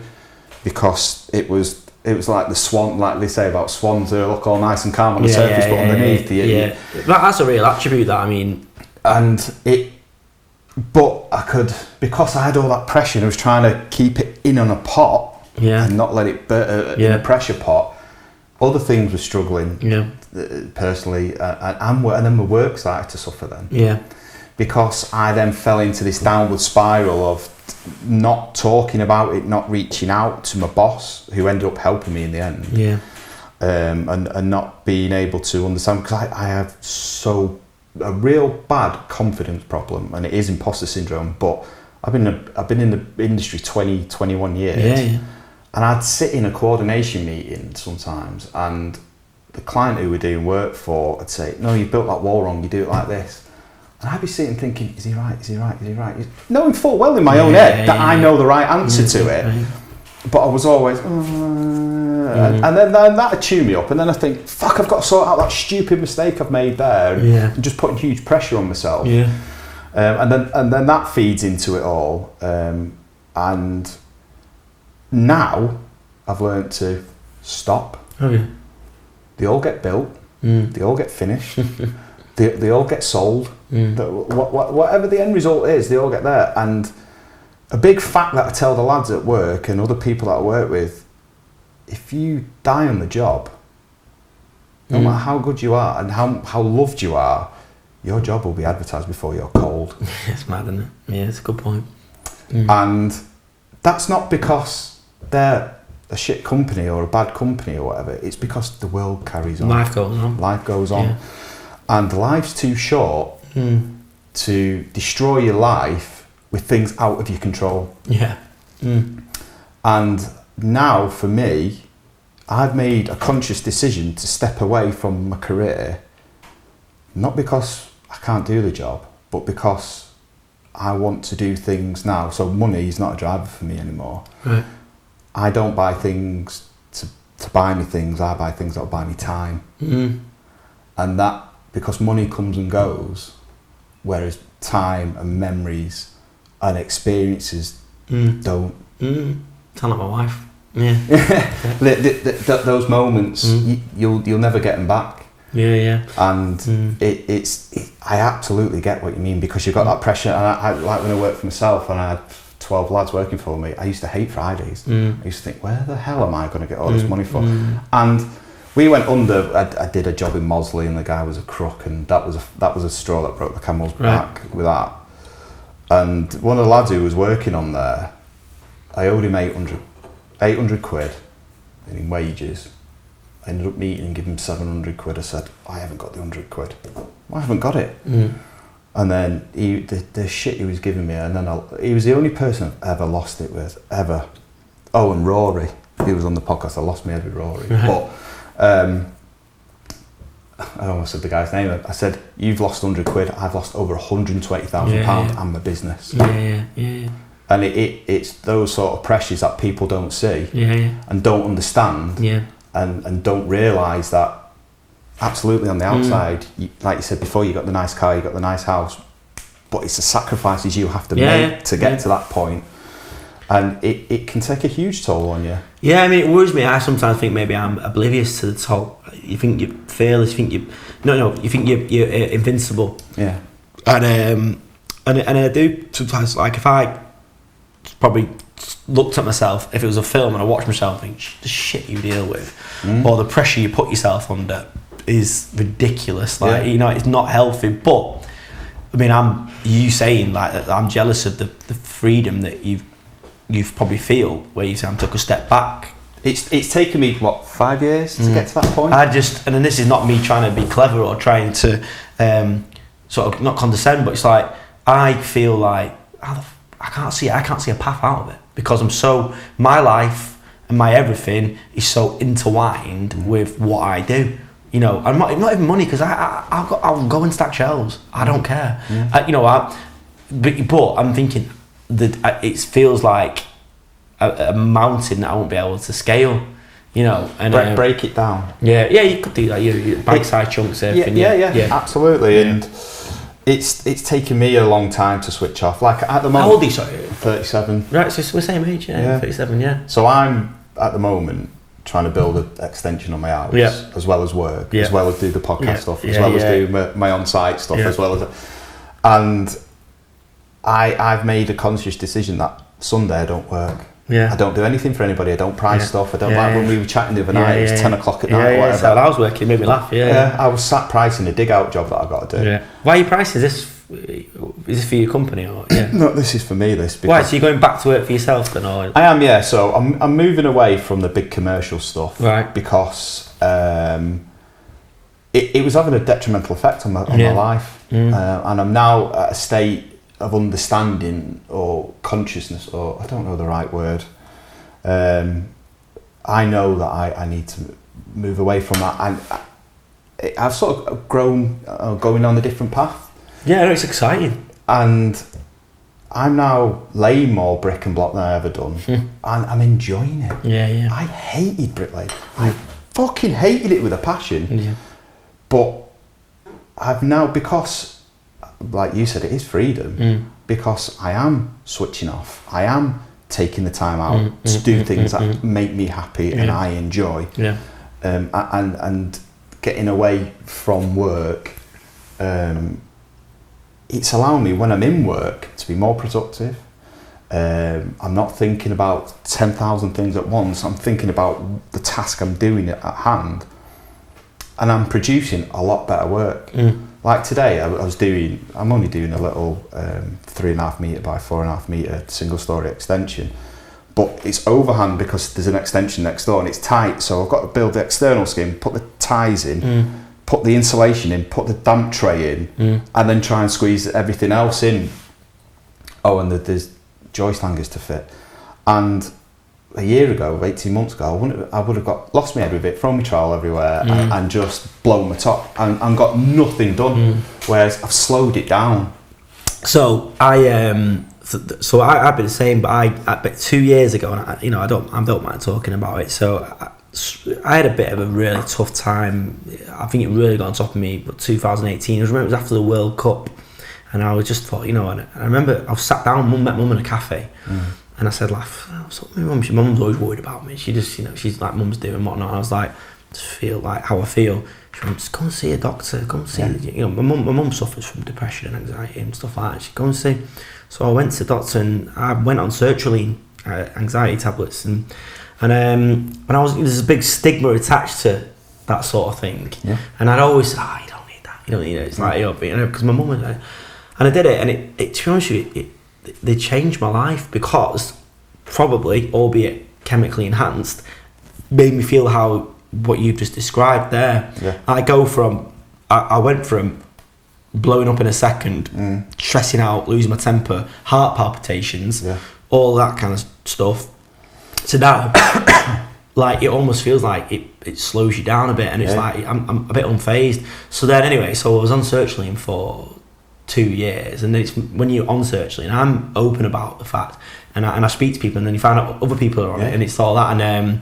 because it was like the swan, like they say about swans, they look all nice and calm on the surface, but underneath that's a real attribute, that, I mean. But I could, because I had all that pressure and I was trying to keep it in on a pot and not let it burn in a pressure pot, other things were struggling personally, and then my work started to suffer then, because I then fell into this downward spiral of not talking about it, not reaching out to my boss, who ended up helping me in the end, and not being able to understand, because I have a real bad confidence problem, and it is imposter syndrome. But I've been in the industry 21 years, and I'd sit in a coordination meeting sometimes, and the client who we're doing work for, I'd say, "No, you built that wall wrong. You do it like this." And I'd be sitting thinking, is he right? Knowing full well in my own head that I know the right answer to it. but I was always, and then that'd chew me up, and then I think, fuck, I've got to sort out that stupid mistake I've made there, and just putting huge pressure on myself. Yeah. And then that feeds into it all, and now I've learned to stop. Oh yeah. They all get built. They all get finished. they all get sold. Whatever the end result is, they all get there. And a big fact that I tell the lads at work and other people that I work with, if you die on the job, no matter how good you are and how loved you are, your job will be advertised before you're cold. It's mad, isn't it? Yeah, it's a good point. And that's not because they're a shit company or a bad company or whatever. It's because the world carries on. Life goes on. Life goes on. And life's too short to destroy your life with things out of your control. Yeah. And now for me, I've made a conscious decision to step away from my career, not because I can't do the job, but because I want to do things now. So money is not a driver for me anymore. Right. I don't buy things to buy me things, I buy things that will buy me time. And that, because money comes and goes, whereas time and memories and experiences don't. Sound like my wife. Yeah. Those moments, you'll never get them back. Yeah. And I absolutely get what you mean, because you've got that pressure. And I like when I worked for myself and I had 12 lads working for me, I used to hate Fridays. I used to think, where the hell am I going to get all this money for? And we went under. I did a job in Mosley, and the guy was a crook, and that was a straw that broke the camel's back with that. And one of the lads who was working on there, I owed him 800 quid in wages. I ended up meeting and giving him 700 quid. I said, I haven't got the 100 quid. I haven't got it. And then the shit he was giving me, and then he was the only person I've ever lost it with, ever. Oh, and Rory, he was on the podcast. I lost my head with Rory. But I almost said the guy's name. I said, you've lost 100 quid. I've lost over £120,000 and my business. Yeah. And it's those sort of pressures that people don't see and don't understand and don't realise that absolutely on the outside, like you said before, you got the nice car, you got the nice house, but it's the sacrifices you have to make to get to that point. And it can take a huge toll on you. Yeah, I mean, it worries me. I sometimes think maybe I'm oblivious to the toll. You think you're fearless, you think you think you're invincible. Yeah. And I do sometimes, like, if I probably looked at myself, if it was a film and I watched myself and think, the shit you deal with, or the pressure you put yourself under is ridiculous. Like, it's not healthy. But I mean, you saying like I'm jealous of the freedom that you've probably feel where you say I took a step back. It's taken me 5 years to get to that point. And then this is not me trying to be clever or trying to sort of not condescend, but it's like I feel like I can't see a path out of it, because my life and my everything is so intertwined with what I do. I'm not even money, because I'll go and stack shelves. I don't care. But I'm thinking that it feels like a mountain that I won't be able to scale. And break it down. Yeah, you could do that. You bite-sized chunks. Everything. Yeah, absolutely. Yeah. And it's taken me a long time to switch off. Like at the moment, how old are you? Sorry, 37. Right, so we're same age. Yeah, 37. Yeah. So I'm at the moment trying to build an extension on my house, as well as work, as well as do the podcast stuff, as well as do my on-site stuff, as well as, and I've made a conscious decision that Sunday I don't work. Yeah. I don't do anything for anybody. I don't price stuff. I don't like when we were chatting the other night. It was 10 o'clock at night. Or whatever. So I was working. Made me laugh. I was sat pricing a dig out job that I got to do. Yeah. Why are you pricing this? Is this for your company or? Yeah. No, this is for me. Why? So you're going back to work for yourself then, or? I am. Yeah. So I'm moving away from the big commercial stuff. Right. Because it was having a detrimental effect on my life, and I'm now at a state of understanding or consciousness, or I don't know the right word. I know that I need to move away from that, and I've sort of grown going on a different path. Yeah, it's exciting. And I'm now laying more brick and block than I ever done, and I'm enjoying it. Yeah. I hated bricklaying. I fucking hated it with a passion. Yeah. But I've now, because, like you said, it is freedom, because I am switching off. I am taking the time out to do things that make me happy and I enjoy. Yeah. And getting away from work, it's allowing me, when I'm in work, to be more productive. I'm not thinking about 10,000 things at once. I'm thinking about the task I'm doing at hand, and I'm producing a lot better work. Like today, I'm only doing a little 3.5 metre by 4.5 metre single story extension, but it's overhand because there's an extension next door and it's tight, so I've got to build the external skin, put the ties in, put the insulation in, put the damp tray in, and then try and squeeze everything else in. Oh, and there's joist hangers to fit. And a year ago, 18 months ago, I would have lost my head with it, thrown my trowel everywhere, and just blown my top and got nothing done. Whereas I've slowed it down. So I've been the same, but 2 years ago, and I don't mind talking about it. So I had a bit of a really tough time. I think it really got on top of me. But 2018, I remember it was after the World Cup, and I was just thought, and I remember I was sat down, met mum in a cafe, and I said, like, mum's always worried about me. She just, she's like, mum's doing whatnot. And I was like, just feel like how I feel. She went, just go and see a doctor. Go and see. My mum suffers from depression and anxiety and stuff like that. She go and see. So I went to the doctor and I went on sertraline, anxiety tablets, and there's a big stigma attached to that sort of thing. Yeah. And I'd always say, you don't need that. You don't need it. It's like, because my mum and I did it, and it to be honest with you, they changed my life, because probably, albeit chemically enhanced, made me feel what you've just described there. Yeah. I went from blowing up in a second, stressing out, losing my temper, heart palpitations, all that kind of stuff, to now, like, it almost feels like it slows you down a bit, and it's like I'm a bit unfazed. So then anyway, so I was on sertraline for 2 years, and it's when you're on sertraline, I'm open about the fact, and I speak to people, and then you find out other people are on it, and it's all that, and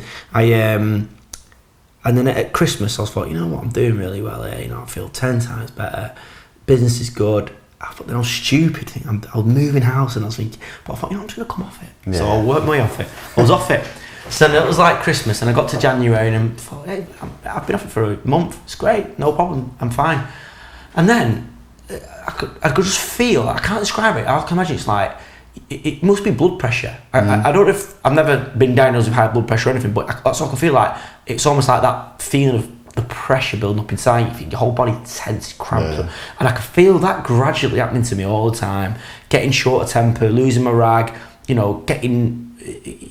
and then at Christmas I was thought, what, I'm doing really well here, I feel 10 times better, business is good. I thought, I was stupid thing, I was moving house, and I was thinking, but I thought, I'm just gonna come off it. So I worked my way off it. I was off it. So then it was like Christmas, and I got to January, and I thought, hey, I've been off it for a month, it's great, no problem, I'm fine. And then I could just feel, I can't describe it, I can imagine it's like, it must be blood pressure. I don't know if, I've never been diagnosed with high blood pressure or anything, but that's what I can feel like. It's almost like that feeling of the pressure building up inside you, your whole body tense, cramped, and I can feel that gradually happening to me all the time, getting short of temper, losing my rag, getting,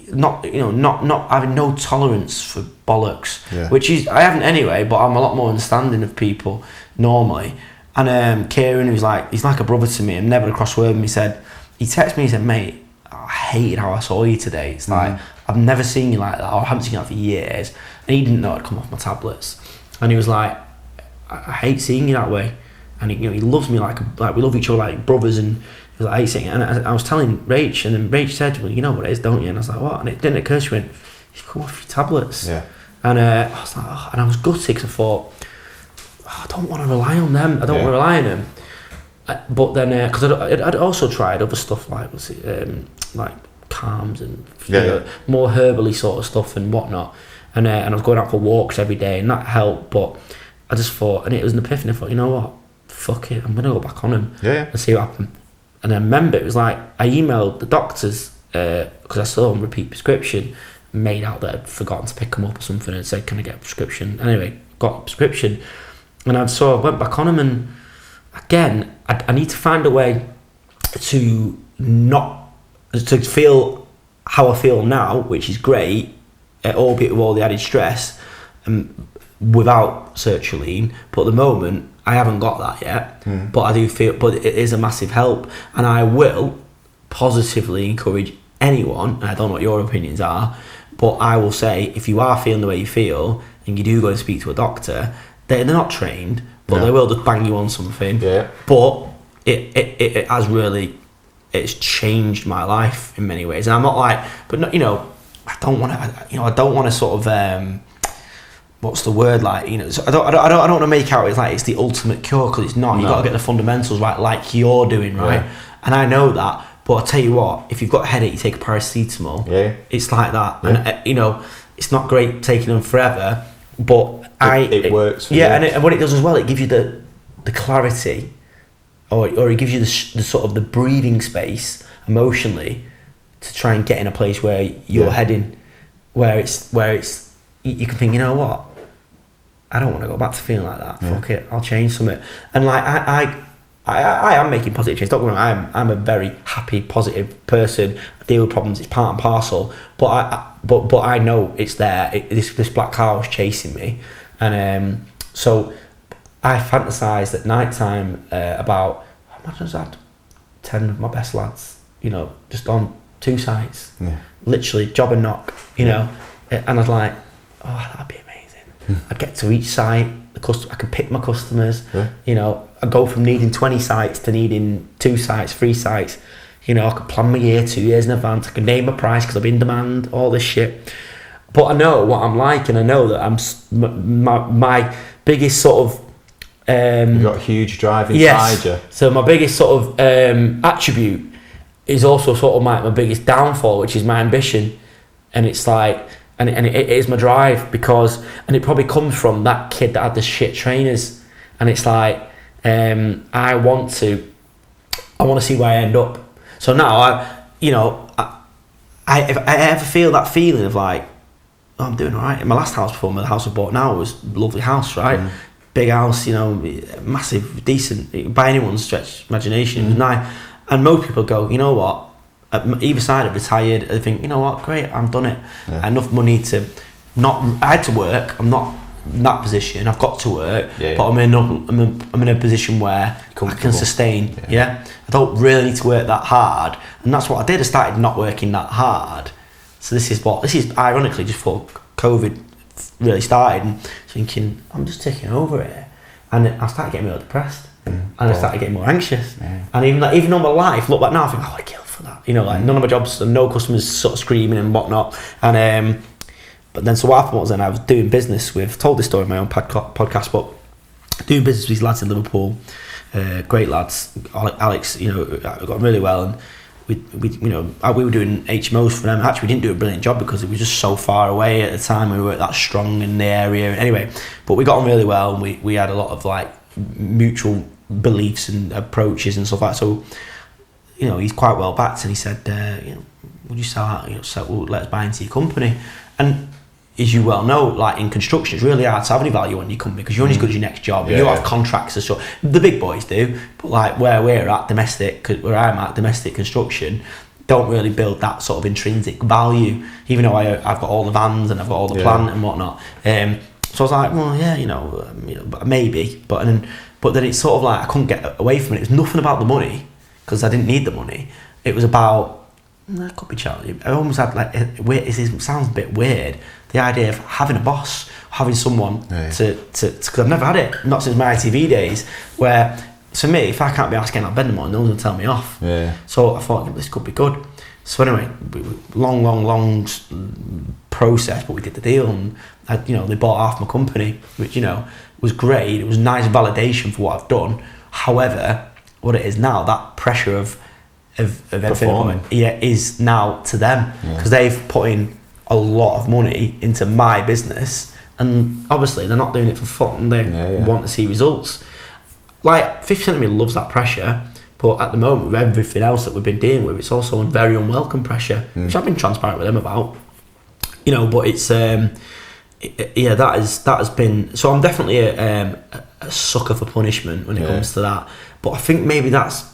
not having no tolerance for bollocks, which is, I haven't anyway, but I'm a lot more understanding of people normally. And Kieran, he's like a brother to me, and never a cross word with me, he texted me, he said, mate, I hated how I saw you today. It's like, I've never seen you like that, or I haven't seen you like that for years. And he didn't know I'd come off my tablets. And he was like, I hate seeing you that way. And he loves me like we love each other like brothers, and he was like, I hate seeing it. And I was telling Rach, and then Rach said, well, you know what it is, don't you? And I was like, what? And it didn't occur to me, you've come off your tablets. Yeah. And I was like, and I was gutted, because I thought, I don't want to rely on them. I don't want to rely on them. But then, because I'd also tried other stuff like calms and more herbally sort of stuff and whatnot. And I was going out for walks every day, and that helped. But I just thought, and it was an epiphany. I thought, you know what? Fuck it, I'm gonna go back on them and see what happened. And I remember it was like I emailed the doctors because I saw them repeat prescription, made out that I'd forgotten to pick them up or something, and said, "Can I get a prescription?" Anyway, got a prescription. And I went back on them, and again, I need to find a way to feel how I feel now, which is great, albeit with all the added stress, without sertraline. But at the moment, I haven't got that yet. But I do feel, but it is a massive help, and I will positively encourage anyone. And I don't know what your opinions are, but I will say, if you are feeling the way you feel, and you do go and speak to a doctor, they're not trained, but they will just bang you on something. Yeah. But it has really it's changed my life in many ways. And I'm not like, but not, you know, I don't want to sort of what's the word, like, you know, so I don't want to make out it's like it's the ultimate cure, because it's not. You've got to get the fundamentals right, like you're doing, right? Yeah. And I know that, but I'll tell you what, if you've got a headache, you take a paracetamol. Yeah. It's like that. Yeah. And you know, it's not great taking them forever, but it works. Yeah, and what it does as well, it gives you the clarity, or it gives you the sort of the breathing space emotionally to try and get in a place where you're heading, where it's you can think, you know what, I don't want to go back to feeling like that. Fuck it, I'll change something. And like I am making positive change. Don't get me wrong, I'm a very happy, positive person. I deal with problems. It's part and parcel. But I know it's there. This black car was chasing me, and so I fantasised at night time about, I just had 10 of my best lads, you know, just on 2 sites, literally job and knock, you know, and I was like, oh, that'd be amazing. I'd get to each site, I could pick my customers, you know, I'd go from needing 20 sites to needing 2 sites, 3 sites, you know, I could plan my year 2 years in advance, I could name a price because I'm in demand, all this shit. But I know what I'm like, and I know that I'm my biggest sort of you've got a huge drive inside you. So my biggest sort of attribute is also sort of my biggest downfall, which is my ambition. And it's like, and it is my drive, because, and it probably comes from that kid that had the shit trainers. And it's like, I want to see where I end up. So now if I ever feel that feeling of like, oh, I'm doing all right. In my last house before, the house I bought now was a lovely house, right? Big house, you know, massive, decent, by anyone's stretch imagination. It was nice. And most people go, you know what, either side have retired, they think, you know what, great, I've done it. Enough money to I had to work, I'm not in that position, I've got to work, but I'm in a position where I can sustain, I don't really need to work that hard. And that's what I did, I started not working that hard. So this is ironically just before COVID really started, and thinking, I'm just taking over here. And I started getting more depressed. And I started getting more anxious, and even though my life, look back now, I think, oh, I killed for that, you know, like none of my jobs, no customers sort of screaming and whatnot, and but then so what happened was, then I was doing business with, told this story in my own podcast, but doing business with these lads in Liverpool, great lads, Alex, you know, I got really well, and we were doing HMOs for them. Actually, we didn't do a brilliant job because it was just so far away at the time. We weren't that strong in the area anyway, but we got on really well, and we had a lot of like mutual beliefs and approaches and stuff like that. So, you know, he's quite well backed, and he said, you know, would you sell out? You know, well, let's buy into your company. And as you well know, like in construction, it's really hard to have any value on your company because you're only as good as your next job. You have contracts and stuff. The big boys do, but like where we're at, where I'm at, domestic construction, don't really build that sort of intrinsic value. Even though I've got all the vans and I've got all the plant and whatnot. So I was like, well, yeah, you know, maybe, but then it's sort of like I couldn't get away from it. It was nothing about the money, because I didn't need the money. It was about, it could be challenging. I almost had like, it sounds a bit weird, the idea of having a boss, having someone to because I've never had it, not since my ITV days, where, for me, if I can't be asked getting out of bed in the morning, no one's going to tell me off. So I thought, this could be good. So anyway, long process, but we did the deal, and they bought half my company, which, you know, was great. It was nice validation for what I've done. However, what it is now, that pressure of everything is now to them, because they've put in a lot of money into my business, and obviously they're not doing it for fun. They want to see results. Like 50% of me loves that pressure. But at the moment, with everything else that we've been dealing with, it's also a very unwelcome pressure, which I've been transparent with them about. You know, but it's that has been. So I'm definitely a sucker for punishment when it comes to that. But I think maybe that's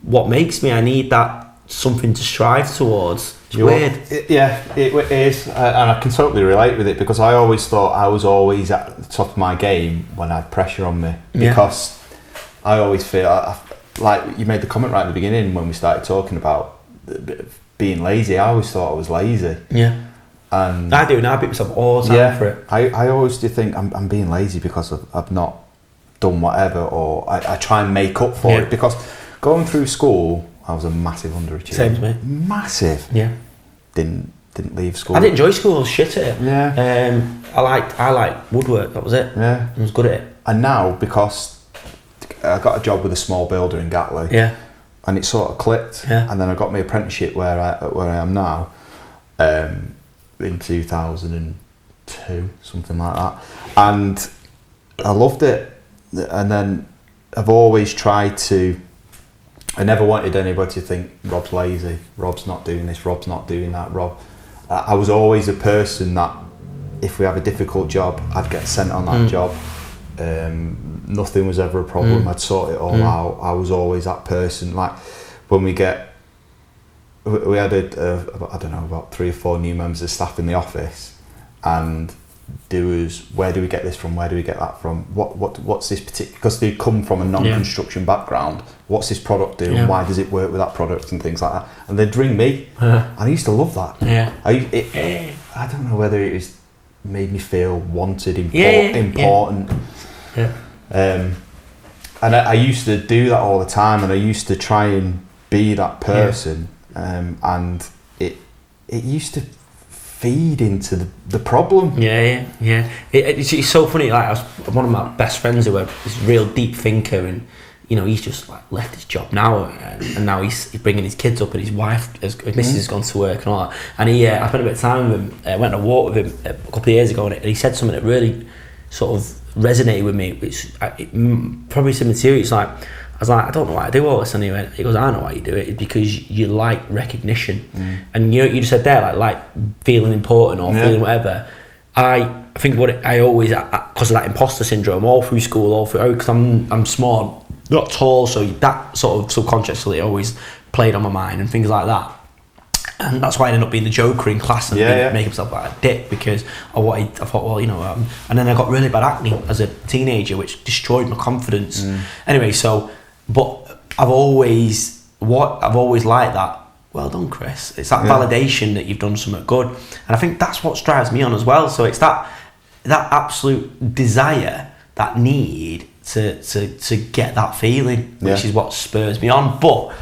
what makes me. I need that something to strive towards. It's weird. It is, and I can totally relate with it, because I always thought I was always at the top of my game when I had pressure on me, because I always feel. Like you made the comment right at the beginning when we started talking about being lazy. I always thought I was lazy. Yeah. And I do now. I beat myself all the time for it. I always do think I'm being lazy because I've not done whatever, or I try and make up for it. Because going through school, I was a massive underachiever. Same as me. Massive. Yeah. Didn't leave school. I didn't enjoy school. I was shit at it. Yeah. I liked woodwork. That was it. Yeah. I was good at it. And now, because I got a job with a small builder in Gatley. Yeah. And it sort of clicked. Yeah. And then I got my apprenticeship where I am now, in 2002, something like that. And I loved it. And then I've always tried to. I never wanted anybody to think Rob's lazy. Rob's not doing this. Rob's not doing that. I was always a person that, if we have a difficult job, I'd get sent on that job. Nothing was ever a problem. I'd sort it all out. I was always that person. Like when we had I don't know, about 3 or 4 new members of staff in the office, and there was, where do we get this from? Where do we get that from? What's this particular? Because they come from a non-construction background. What's this product do? And why does it work with that product and things like that? And they'd ring me, and I used to love that. Yeah. I don't know whether it was made me feel wanted, important. Yeah. And I used to do that all the time, and I used to try and be that person, and it used to feed into the problem. It's so funny. Like, one of my best friends who was this real deep thinker, and he's just like left his job now, and now he's bringing his kids up, and his missus has gone to work and all that. And I spent a bit of time with him. Went on a walk with him a couple of years ago, and he said something that really sort of resonated with me, which probably similar to you. It's like, I was like, I don't know why I do all this. And he goes, I know why you do it. It's because you like recognition. And you just said there, like feeling important or feeling whatever. I think I always, because of that imposter syndrome, all through school, because I'm small, not tall, so that sort of subconsciously always played on my mind and things like that. And that's why I ended up being the joker in class and make myself like a dick, because I thought, well, and then I got really bad acne as a teenager, which destroyed my confidence. Anyway, but I've always liked that. Well done, Chris. It's that validation that you've done something good, and I think that's what drives me on as well. So it's that absolute desire, that need to get that feeling, which is what spurs me on. But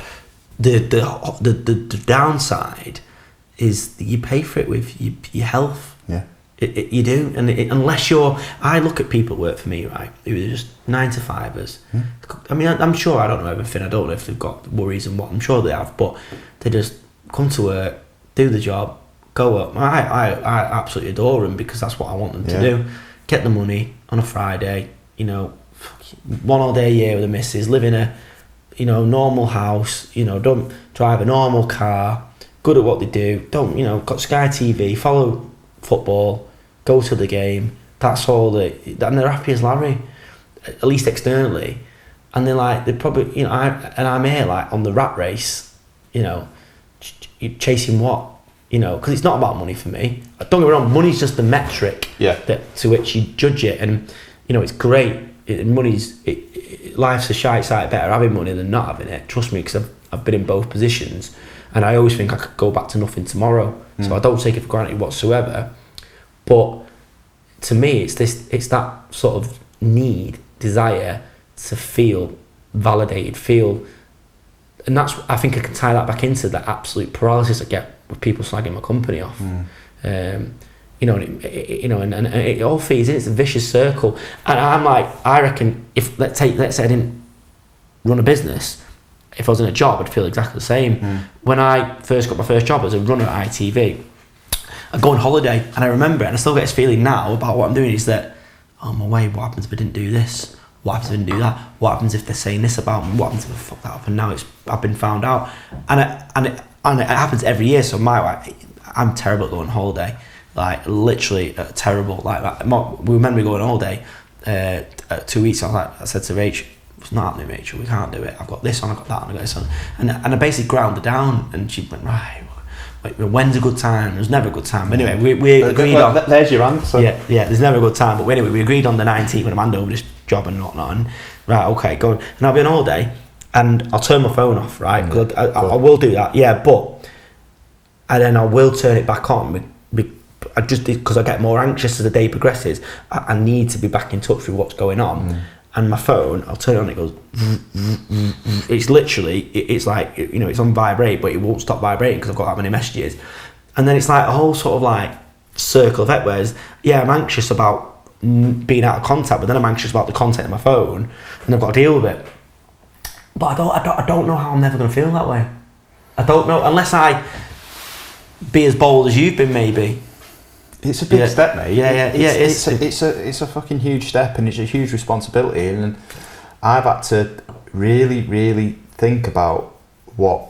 the downside is that you pay for it with your health. Yeah. You do, and unless I look at people who work for me, right, who are just 9-to-5ers. I mean, I'm sure I don't know everything. I don't know if they've got worries and what. I'm sure they have, but they just come to work, do the job, go up. I absolutely adore them, because that's what I want them to do. Get the money on a Friday, 1 all day a year with the missus, live in a normal house, don't drive a normal car, good at what they do, don't got Sky TV, follow football, go to the game. That's all and they're happy as Larry, at least externally. And they're probably I'm here like on the rat race, chasing what, because it's not about money for me. Don't get me wrong, money's just the metric to which you judge it, and it's great. Life's a shite sight better having money than not having it. Trust me, because I've been in both positions, and I always think I could go back to nothing tomorrow. So I don't take it for granted whatsoever. But to me, it's that sort of desire to feel validated, and that's, I think I can tie that back into the absolute paralysis I get with people slagging my company off. And it all feeds in. It's a vicious circle, and I'm like, I reckon if let's say I didn't run a business, if I was in a job, I'd feel exactly the same. When I first got my first job as a runner at ITV, I'd go on holiday, and I remember, and I still get this feeling now about what I'm doing, is that, oh my way, what happens if I didn't do this? What happens if I didn't do that? What happens if they're saying this about me? What happens if I fuck that up and now I've been found out? And it happens every year. So I'm terrible at going on holiday, like literally terrible. Like we remember going on holiday 2 weeks. I said to Rach, it's not happening, Rachel. We can't do it. I've got this on. I've got that on. I've got this on. And I basically ground her down, and she went, right. When's a good time? There's never a good time. But anyway, we agreed on. There's your answer. Yeah. There's never a good time. But anyway, we agreed on the 19th when I'm handing over this job and whatnot. And right, okay, go on. And I'll be on all day, and I'll turn my phone off, right? Because I will do that. Yeah, and then I will turn it back on. Because I get more anxious as the day progresses. I need to be back in touch with what's going on. and my phone, I'll turn it on, it goes, it's literally, it's like, you know, it's on vibrate, but it won't stop vibrating because I've got that many messages. And then it's like a whole sort of like circle effect, whereas, yeah, I'm anxious about being out of contact, but then I'm anxious about the content in my phone, and I've got to deal with it. But I don't know how I'm never going to feel that way. I don't know, unless I be as bold as you've been, maybe. It's a big step, mate. It's a fucking huge step, and it's a huge responsibility, and I've had to really, really think about what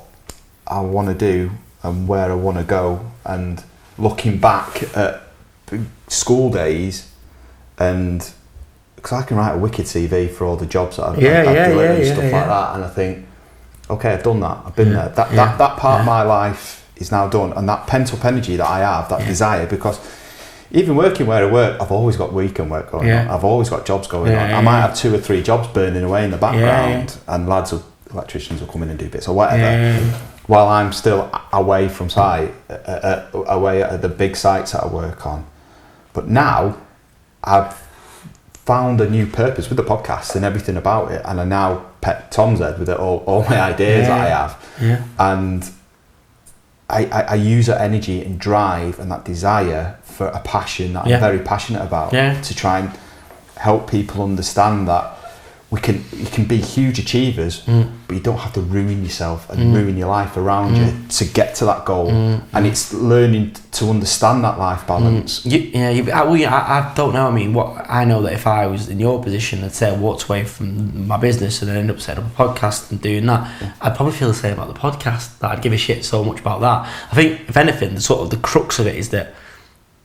I want to do and where I want to go, and looking back at school days, and because I can write a wicked CV for all the jobs that I've delivered and stuff like that, and I think, okay, I've done that, I've been there. That part of my life is now done, and that pent-up energy that I have, that desire, because even working where I work, I've always got weekend work going on. I've always got jobs going on. I might have 2 or 3 jobs burning away in the background, and electricians will come in and do bits or whatever, while I'm still away from site, away at the big sites that I work on. But now I've found a new purpose with the podcast and everything about it, and I now pet Tom's head with it, all my ideas that I have, and I use that energy and drive and that desire for a passion that I'm very passionate about, to try and help people understand that you can be huge achievers, but you don't have to ruin yourself and ruin your life around you to get to that goal. And it's learning to understand that life balance. I don't know. I mean, I know that if I was in your position, I'd say I walked away from my business and end up setting up a podcast and doing that. I'd probably feel the same about the podcast, that I'd give a shit so much about that. I think, if anything, the crux of it is that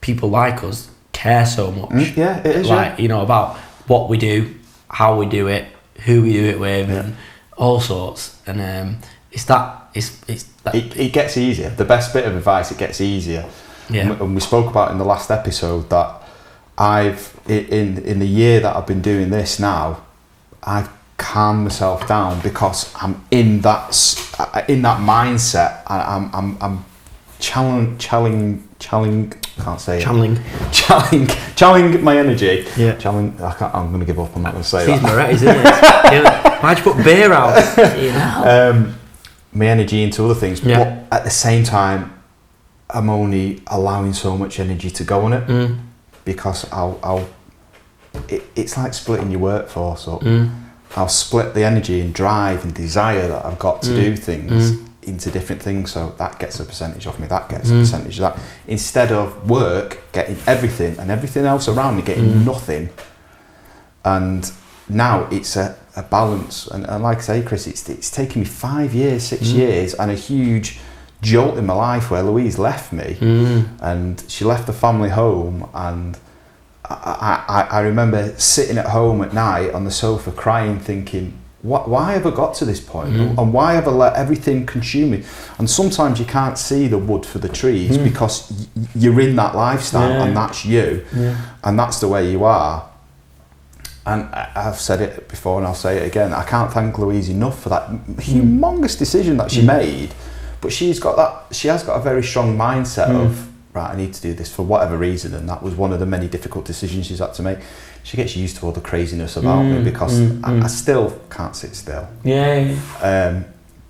people like us care so much. It is. You know, about what we do, how we do it, who we do it with, and all sorts. And it gets easier. The best bit of advice, it gets easier. And we spoke about in the last episode that I've in the year that I've been doing this now, I've calmed myself down because I'm in that mindset. I'm channeling my energy. I'm going to give up. I'm not going to say that. Moretti's, isn't it? Why'd you put beer out? You know? My energy into other things, but at the same time, I'm only allowing so much energy to go on it, because it's like splitting your workforce up. I'll split the energy and drive and desire that I've got to do things into different things, so that gets a percentage of me, that gets a percentage of that, instead of work getting everything and everything else around me getting nothing. And now it's a balance, and like I say, Chris, it's taken me 5 years, 6 years, and a huge jolt in my life where Louise left me, and she left the family home, and I remember sitting at home at night on the sofa crying, thinking, why have I got to this point? And why have I let everything consume me? And sometimes you can't see the wood for the trees because you're in that lifestyle, and that's you, and that's the way you are. And I've said it before and I'll say it again, I can't thank Louise enough for that humongous decision that she made, but she has got a very strong mindset of, right, I need to do this for whatever reason, and that was one of the many difficult decisions she's had to make. She gets used to all the craziness about me because I still can't sit still.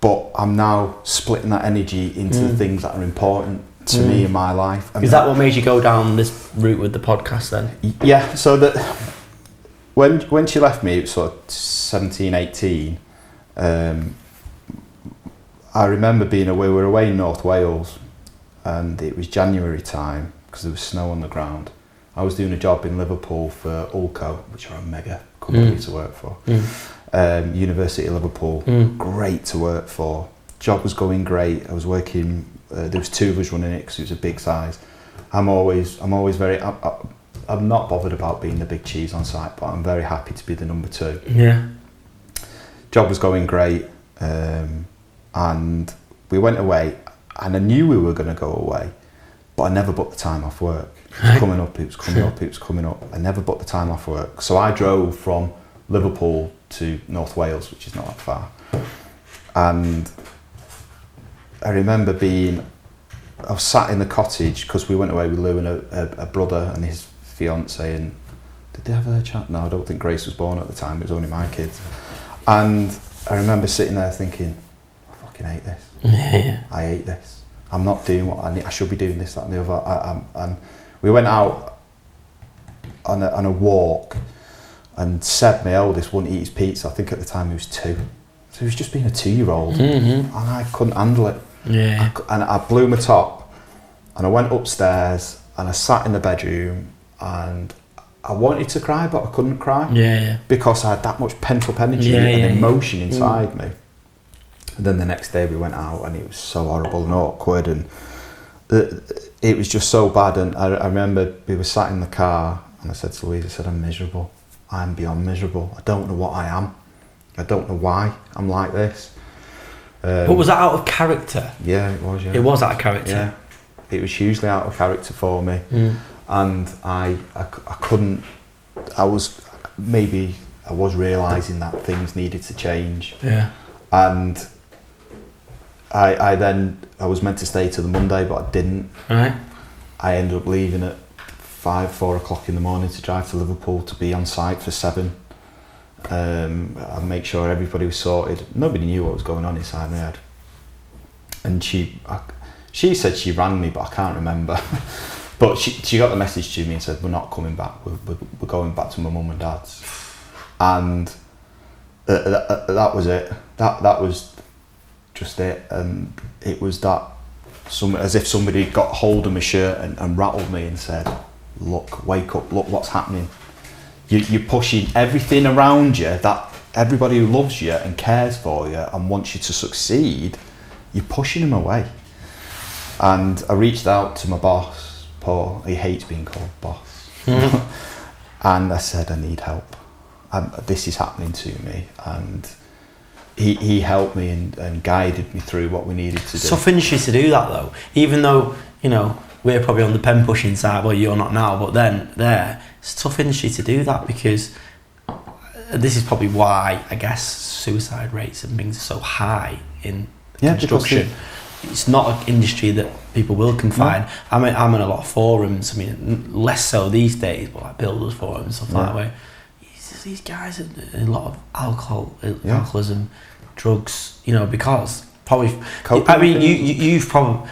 But I'm now splitting that energy into the things that are important to me in my life. Is that what made you go down this route with the podcast then? Yeah, so that when she left me, it was sort of 17, 18, I remember being away, we were away in North Wales, and it was January time because there was snow on the ground. I was doing a job in Liverpool for Upto, which are a mega company to work for. University of Liverpool, great to work for. Job was going great. I was working. There was 2 of us running it because it was a big size. I'm always very. I'm not bothered about being the big cheese on site, but I'm very happy to be the number 2. Yeah. Job was going great, and we went away, and I knew we were going to go away, but I never booked the time off work. It was coming up. I never booked the time off work. So I drove from Liverpool to North Wales, which is not that far. And I remember I was sat in the cottage because we went away with Lou and a brother and his fiance, and did they have a child? No, I don't think Grace was born at the time. It was only my kids. And I remember sitting there thinking, I fucking hate this. Yeah. I hate this. I'm not doing what I need. I should be doing this, that and the other. And we went out on a walk, and Seb, my oldest, wouldn't eat his pizza. I think at the time he was 2. So he was just being a 2-year-old. And I couldn't handle it. Yeah. And I blew my top, and I went upstairs, and I sat in the bedroom, and I wanted to cry, but I couldn't cry. Yeah. Because I had that much pent-up energy and emotion inside me. And then the next day we went out, and it was so horrible and awkward, and it was just so bad. And I remember we were sat in the car, and I said to Louise, I said, I'm miserable. I'm beyond miserable. I don't know what I am. I don't know why I'm like this. But was that out of character? Yeah, it was. Yeah, it was out of character. Yeah, it was hugely out of character for me, and I couldn't. I was realising that things needed to change. Yeah, and I was meant to stay till the Monday, but I didn't. Right. I ended up leaving at 4 o'clock in the morning to drive to Liverpool to be on site for 7. And make sure everybody was sorted. Nobody knew what was going on inside my head. And she said she rang me, but I can't remember. But she got the message to me and said, we're not coming back. We're going back to my mum and dad's. And that was it. That was just it. And it was that, as if somebody got hold of my shirt and rattled me and said, look, wake up, look what's happening. You're pushing everything around you, that everybody who loves you and cares for you and wants you to succeed, you're pushing them away. And I reached out to my boss, Paul. He hates being called boss. And I said, I need help. This is happening to me. And he helped me and guided me through what we needed to do. It's tough industry to do that though, even though, you know, we're probably on the pen pushing side, well you're not now, but then it's a tough industry to do that, because this is probably why I guess suicide rates and things are so high in construction. It's not an industry that people will confide. No. I'm in a lot of forums, I mean less so these days, but like builders forums and stuff like that, where these guys are in a lot of alcoholism, drugs, you know, because probably, I mean you've probably,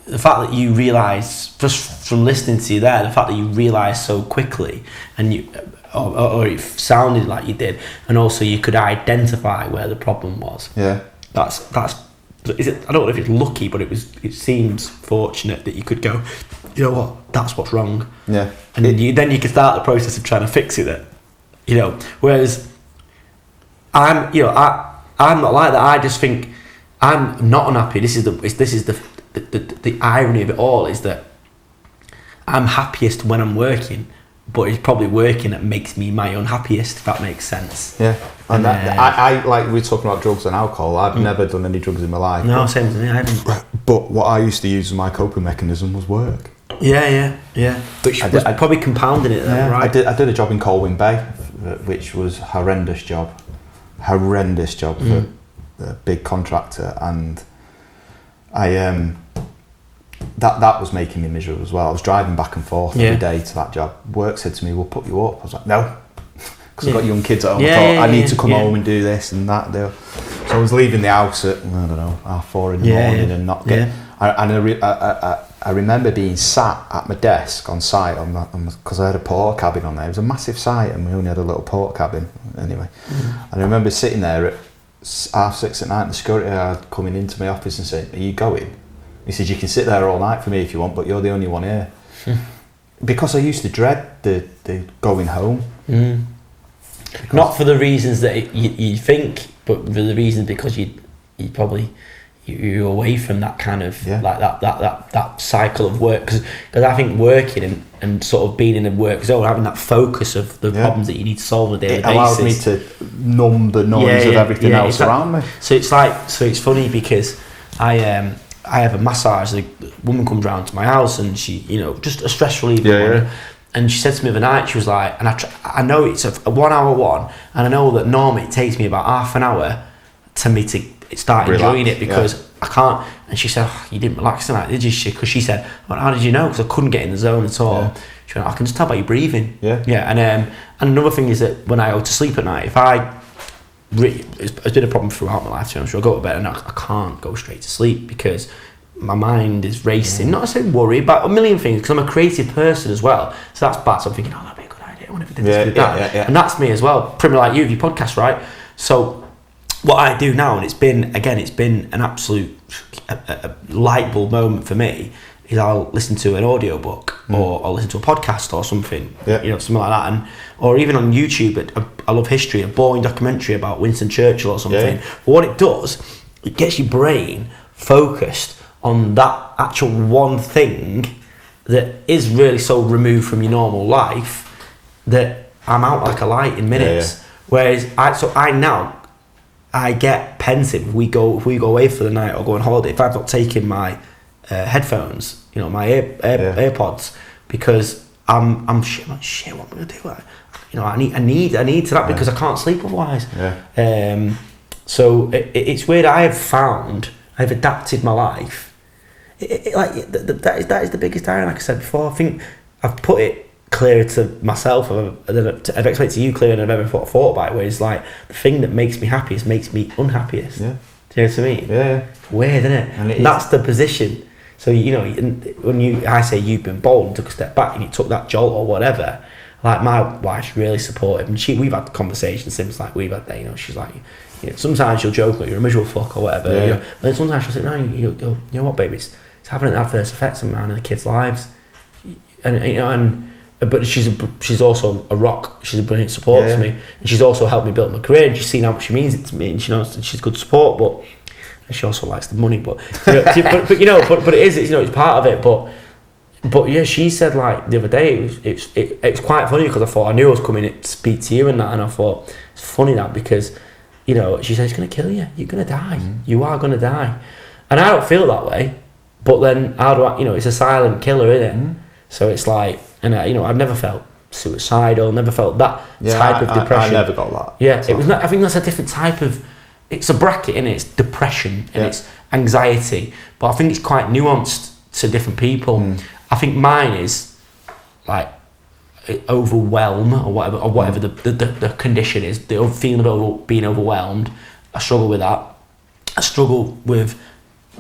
the fact that you realise, just from listening to you there, the fact that you realised so quickly, and you, or it sounded like you did, and also you could identify where the problem was. Yeah, that's. Is it? I don't know if it's lucky, but it seems fortunate that you could go, you know what, that's what's wrong. Yeah, and then you could start the process of trying to fix it. Then, you know, whereas I'm not like that. I just think I'm not unhappy. This is the irony of it all, is that I'm happiest when I'm working, but it's probably working that makes me my unhappiest, if that makes sense. Yeah, and I like, we were talking about drugs and alcohol. I've never done any drugs in my life. No, same as me. I haven't. But what I used to use as my coping mechanism was work. Yeah. Which was probably compounding it, though, right? I did a job in Colwyn Bay, which was horrendous job for a big contractor, and I that was making me miserable as well. I was driving back and forth every day to that job. Work said to me, we'll put you up. I was like, no, because I've got young kids at home. I thought, I need to come home and do this and that. So I was leaving the house at, I don't know, 4:30 in the morning and not get... I remember being sat at my desk on site, because I had a port cabin on there. It was a massive site and we only had a little port cabin anyway. And I remember sitting there at 6:30 at night, and the security guard coming into my office and saying, are you going? He said, you can sit there all night for me if you want, but you're the only one here. Because I used to dread the going home. Not for the reasons that you think, but for the reasons because you probably you're away from that kind of like that cycle of work, because I think working and sort of being in a work zone, having that focus of the problems that you need to solve on a daily basis, it allowed me to numb the noise of everything else around me. So it's funny because I have a massage. The woman comes round to my house and she, you know, just a stress reliever. And she said to me the other night, she was like, and I know it's a 1 hour one, and I know that normally it takes me about half an hour to start enjoying it, because I can't. And she said, oh, you didn't relax tonight, did you? Because she said, well, how did you know? Because I couldn't get in the zone at all. She went, I can just tell by your breathing. Yeah. Yeah, and another thing is that when I go to sleep at night, it's been a problem throughout my life, so I'm sure I go to bed and I can't go straight to sleep because my mind is racing. Not necessarily worry about a million things, because I'm a creative person as well. So that's bad. So I'm thinking, that'd be a good idea. I wonder if I did this, did that. And that's me as well. Pretty much like you, your podcast, right? So what I do now, and it's been an absolute a light bulb moment for me, is I'll listen to an audio book or I'll listen to a podcast or something, something like that, or even on YouTube. I love history, a boring documentary about Winston Churchill or something. But what it does, it gets your brain focused on that actual one thing that is really so removed from your normal life that I'm out like a light in minutes. Whereas I get pensive if we go away for the night or go on holiday if I've not taken my headphones, my AirPods, because I'm shit. What am I gonna do? I need to that because I can't sleep otherwise. So it's weird. I've adapted my life. That is the biggest irony. Like I said before, I think I've put it clearer to myself. I've explained to you clearer than I've ever thought about it. Where it's like the thing that makes me happiest makes me unhappiest. Yeah. Do you know what I mean? Yeah. Weird, isn't it? And that's the position. So when I say you've been bold and took a step back and you took that jolt or whatever. Like my wife's really supportive, and we've had conversations since we've had that. She's like, sometimes she'll joke like you're a miserable fuck or whatever. And then sometimes she'll say, no, you know what, baby, it's having an adverse effect on man and the kids' lives. But she's also a rock. She's a brilliant support to me, and she's also helped me build my career. And she's seen how much she means it to me, and she knows that she's good support. But she also likes the money. But but it is, it's part of it. But yeah, she said like the other day it was quite funny because I thought I knew I was coming to speak to you and that, and I thought it's funny that because she said it's gonna kill you. You're gonna die. You are gonna die, and I don't feel that way. But then how do I? It's a silent killer, isn't it? So it's like. And I've never felt suicidal, never felt that type of depression. I never got that. Yeah, it was not. I think that's a different type of. It's a bracket, innit? It's depression and it's anxiety, but I think it's quite nuanced to different people. I think mine is like overwhelm or whatever the condition is. The feeling of being overwhelmed. I struggle with that. I struggle with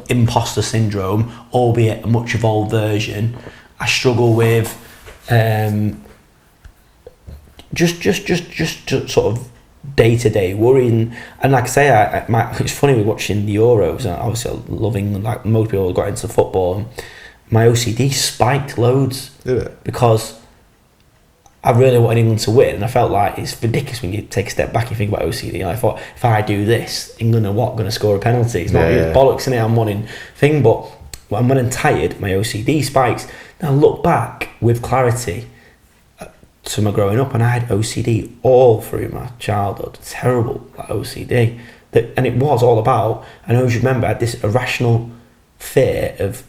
imposter syndrome, albeit a much evolved version. I struggle with. Just sort of day-to-day worrying, and like I say, it's funny with watching the Euros, and obviously loving, like most people got into football, and my OCD spiked loads. Did it? Because I really wanted England to win, and I felt like it's ridiculous when you take a step back and think about OCD. And I thought, if I do this, England are going to score a penalty? It's not bollocks, innit? I'm wanting thing, but when I'm tired, my OCD spikes. I look back with clarity to my growing up, and I had OCD all through my childhood. Terrible OCD. And it was all about, I always remember I had this irrational fear of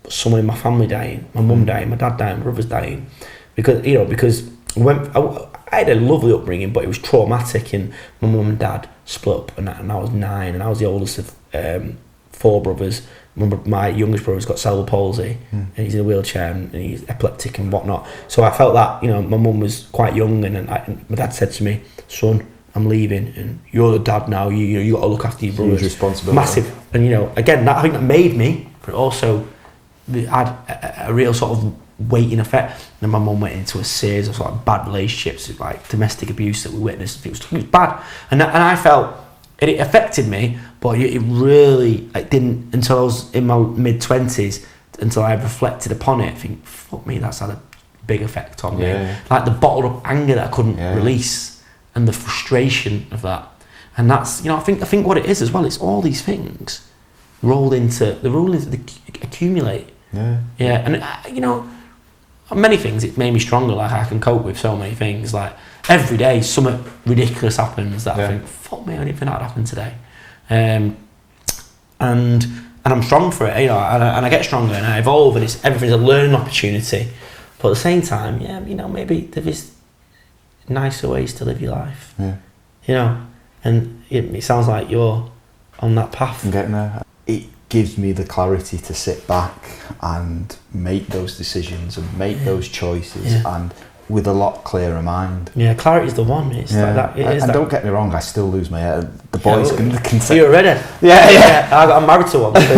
someone in my family dying, my mum dying, my dad dying, my brother's dying. Because when I had a lovely upbringing, but it was traumatic, and my mum and dad split up, and I was 9, and I was the oldest of 4 brothers. My youngest brother's got cerebral palsy, and he's in a wheelchair, and he's epileptic and whatnot. So I felt that my mum was quite young, and my dad said to me, "Son, I'm leaving, and you're the dad now. You got to look after your brothers." Huge responsibility. Massive, and again, I think that made me, but also had a real sort of weighting effect. And then my mum went into a series of sort of bad relationships, like domestic abuse that we witnessed. It was bad, and I felt. It affected me, but it didn't until I was in my mid-20s, until I reflected upon it. I think, fuck me, that's had a big effect on me. Like the bottled up anger that I couldn't release, and the frustration of that. And that's, I think what it is as well, it's all these things rolled into, they accumulate. And many things, it made me stronger. Like I can cope with so many things. Like every day, something ridiculous happens that I think, fuck me, I didn't think that'd happen today. And I'm strong for it, and I get stronger and I evolve, and everything's a learning opportunity. But at the same time, maybe there is nicer ways to live your life. And it sounds like you're on that path. I'm getting there. gives me the clarity to sit back and make those decisions and make those choices and with a lot clearer mind. Yeah, clarity's the one. It's like that. And don't get me wrong, I still lose my head. The boys can say... You're ready? Yeah. I'm married to one, so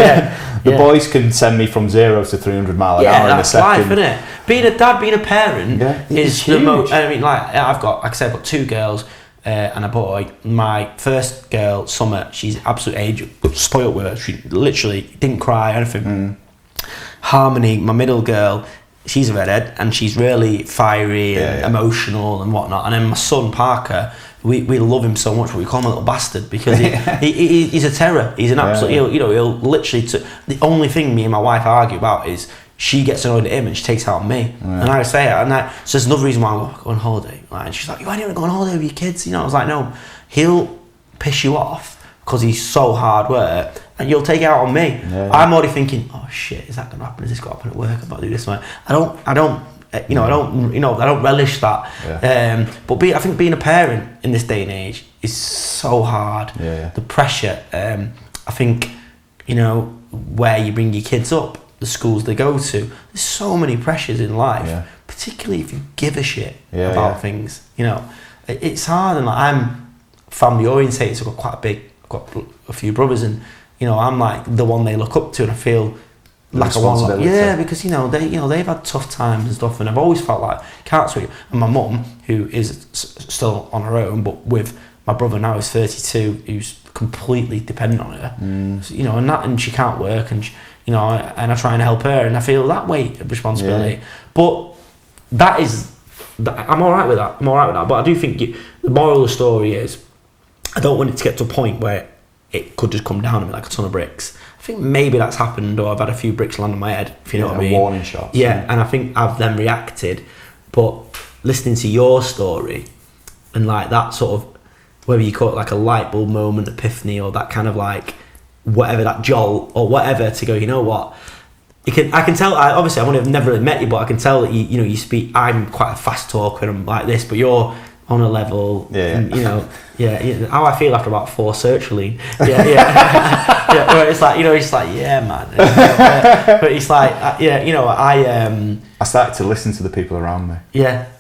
The boys can send me from 0 to 300 mile an hour in a second. Life, isn't it? Being a dad, being a parent is the most... I mean, like I said, I've got 2 girls and a boy. My first girl, Summer, she's absolutely spoiled with her. She literally didn't cry or anything. Harmony, my middle girl, she's a redhead and she's really fiery and emotional and whatnot. And then my son Parker, we love him so much, but we call him a little bastard because he's a terror. He's an absolute, he'll literally. The only thing me and my wife argue about is she gets annoyed at him and she takes it out on me. And I say it, so there's another reason why I go on holiday. And she's like, why do you want to go on holiday with your kids? I was like, no, he'll piss you off because he's so hard work. And you'll take it out on me. I'm already thinking, oh shit, is that going to happen? Is this going to happen at work? I've got to do this. I don't relish that. But I think being a parent in this day and age is so hard. The pressure. I think, where you bring your kids up, the schools they go to, there's so many pressures in life. Particularly if you give a shit about things. It's hard, and I'm family orientated, so I've got a few brothers, and I'm like the one they look up to, and I feel like I want, because they've had tough times and stuff, and I've always felt like can't sweet. And my mum, who is still on her own, but with my brother now who's 32, who's completely dependent on her, and she can't work, and and I try and help her, and I feel that weight of responsibility. But I'm all right with that. But I do think the moral of the story is I don't want it to get to a point where it could just come down on me like a ton of bricks. I think maybe that's happened, or I've had a few bricks land on my head, if you know what I mean. Warning shots. Yeah, and I think I've then reacted. But listening to your story and like that sort of, whether you call it like a light bulb moment, epiphany, or that kind of like whatever, that jolt or whatever, to go, you know what? I can tell. Obviously, I've never really met you, but I can tell that you speak. I'm quite a fast talker and I'm like this, but you're on a level. How I feel after about 4 sertraline. Where it's like man. But it's like I started to listen to the people around me.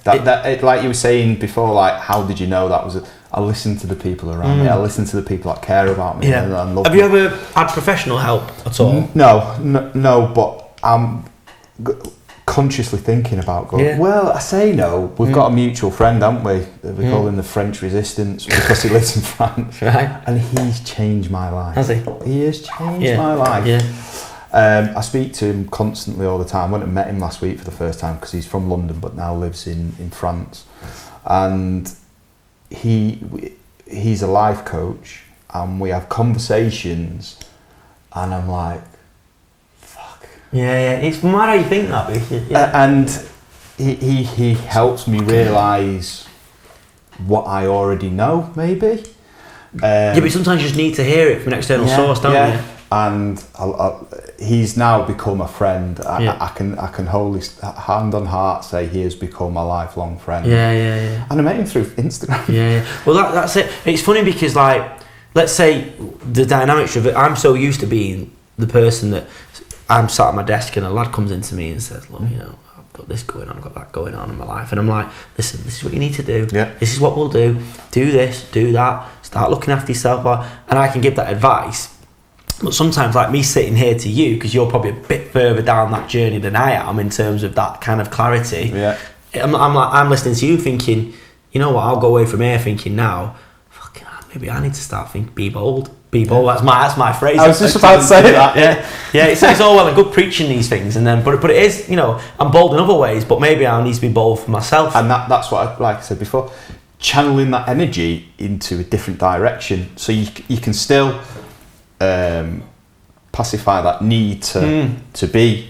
That like you were saying before, like how did you know that was? I listen to the people around me. I listen to the people that care about me. And love Have you ever had professional help at all? No, but I'm consciously thinking about going, well, I say no. We've got a mutual friend, haven't we? We call him the French Resistance because he lives in France. Right. And he's changed my life. Has he? He has changed my life. I speak to him constantly all the time. I went and met him last week for the first time because he's from London but now lives in France. And he's a life coach, and we have conversations, and I'm like, fuck. It's mad how you think that. And he helps me realise what I already know, maybe. But sometimes you just need to hear it from an external source, don't you? And he's now become a friend. I can wholly, hand on heart, say he has become my lifelong friend. And I met him through Instagram. Well, that's it. It's funny because, like, let's say the dynamics of it. I'm so used to being the person that I'm sat at my desk and a lad comes into me and says, "Look, I've got this going on, I've got that going on in my life," and I'm like, "Listen, this is what you need to do. This is what we'll do. Do this, do that. Start looking after yourself," and I can give that advice. But sometimes, like me sitting here to you, because you're probably a bit further down that journey than I am in terms of that kind of clarity. I'm listening to you thinking, you know what? I'll go away from here thinking now, fucking hell, maybe I need to start thinking, be bold. Be bold. That's my phrase. I was just about to say that. It's all well and good preaching these things, and then but it is, I'm bold in other ways, but maybe I need to be bold for myself. And that's what like I said before, channeling that energy into a different direction, so you can still pacify that need to be